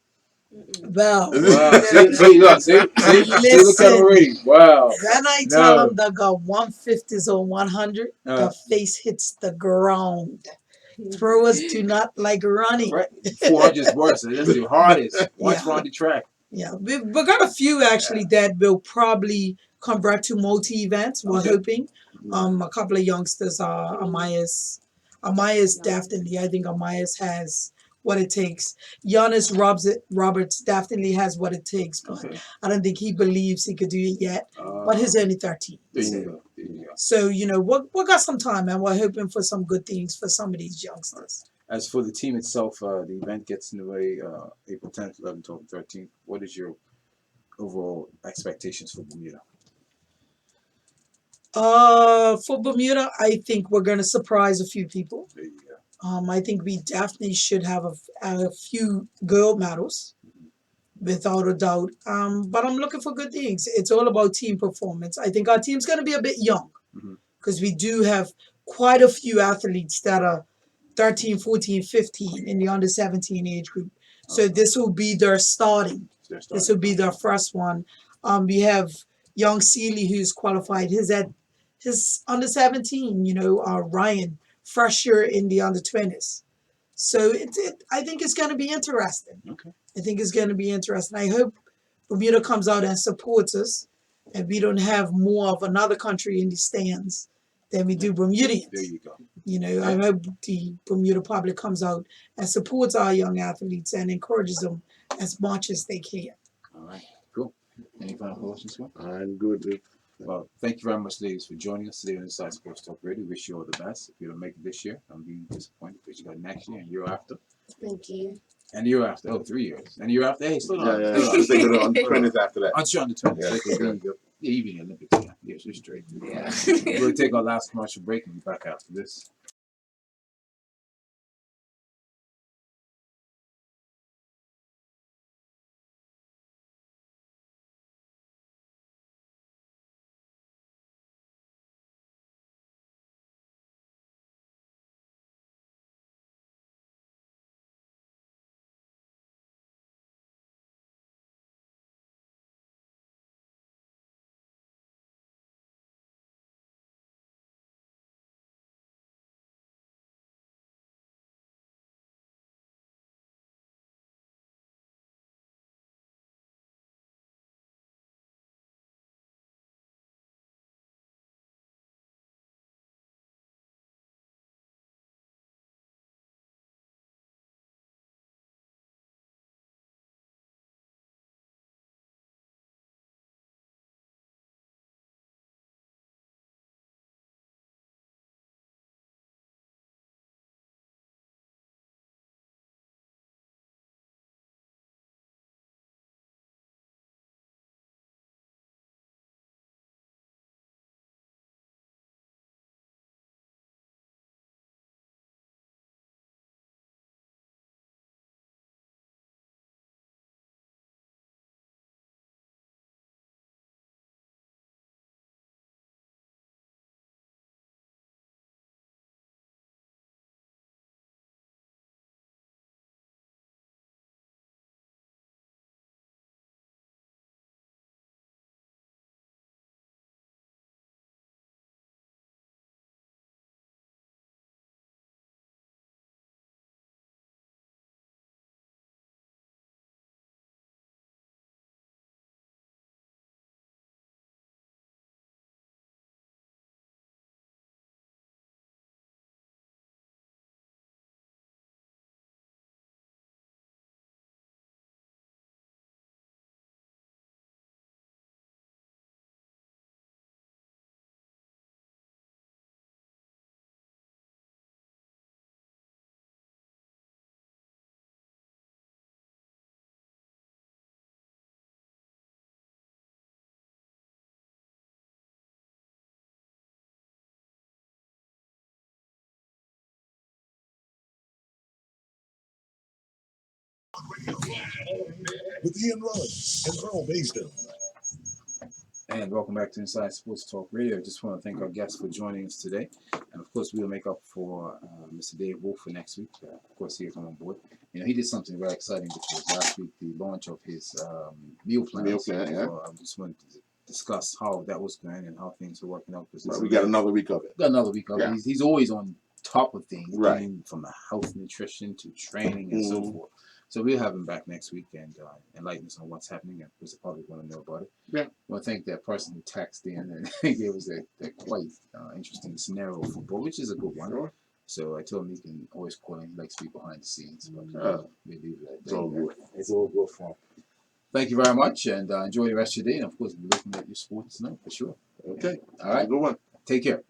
Well, Wow. See, look, see the camera rating. Wow. when I tell them they got 150s or 100, the face hits the ground. Throwers do not like running. Right. 400 is worse. That's the hardest. Once we're on the track. Yeah, we got a few actually that will probably convert to multi events. We're hoping. A couple of youngsters are Amaya's definitely. I think Amaya's has what it takes. Giannis Roberts definitely has what it takes, but I don't think he believes he could do it yet. But he's only 13. There you go. There you go. So we got some time, and we're hoping for some good things for some of these youngsters. As for the team itself, the event gets underway April 10th, 11th, 12th, 13th. What is your overall expectations for Bermuda? For Bermuda, I think we're going to surprise a few people. There you go. I think we definitely should have a few gold medals, without a doubt. But I'm looking for good things. It's all about team performance. I think our team's going to be a bit young because we do have quite a few athletes that are 13, 14, 15 in the under 17 age group. So this will be their starting. This will be their first one. We have young Seeley who's qualified. His under 17, Ryan, fresh year in the under 20s. So I think it's going to be interesting. Okay. I think it's going to be interesting. I hope Bermuda comes out and supports us, and we don't have more of another country in the stands than we do Bermudians. There you go. I hope the Bermuda public comes out and supports our young athletes and encourages them as much as they can. All right. Cool. Any final questions, Scott? I'm good. Well, thank you very much, ladies, for joining us today on Inside Sports Talk Radio. Wish you all the best. If you don't make it this year, I'm being disappointed because you got next year and year after. Thank you. And the year after. Oh, 3 years. And the year after. Hey, still on. Yeah. They go on the 20s after that. I'm sure on the 20th. Yeah, Okay, there you go. Yeah, even the Olympics. Yeah, yes, you're straight. Yeah. We'll take our last commercial break and be back after this. with Ian Rollins and Earl Maysden. And welcome back to Inside Sports Talk Radio. Just want to thank our guests for joining us today. And of course, we'll make up for Mr. Dave Wolf for next week. Of course, he'll come on board. You know, he did something very exciting, which was last week, the launch of his meal plan. Meal plan, yeah. So I just wanted to discuss how that was going and how things are working out. Right, we got another week of it. Got another week of it. Yeah. He's always on top of things, Right. from health, nutrition to training and so forth. So we'll have him back next week and enlighten us on what's happening and because the public want to know about it. Yeah. I want to thank that person who texted in and gave us that quite interesting scenario of football, which is a good one. Sure. So I told him he can always call in. He likes to be behind the scenes. But we'll leave it at that. It's all good. It's all good for him. Thank you very much and enjoy the rest of your day. And of course, be looking at your sports tonight for sure. Okay. All right. Good one. Take care.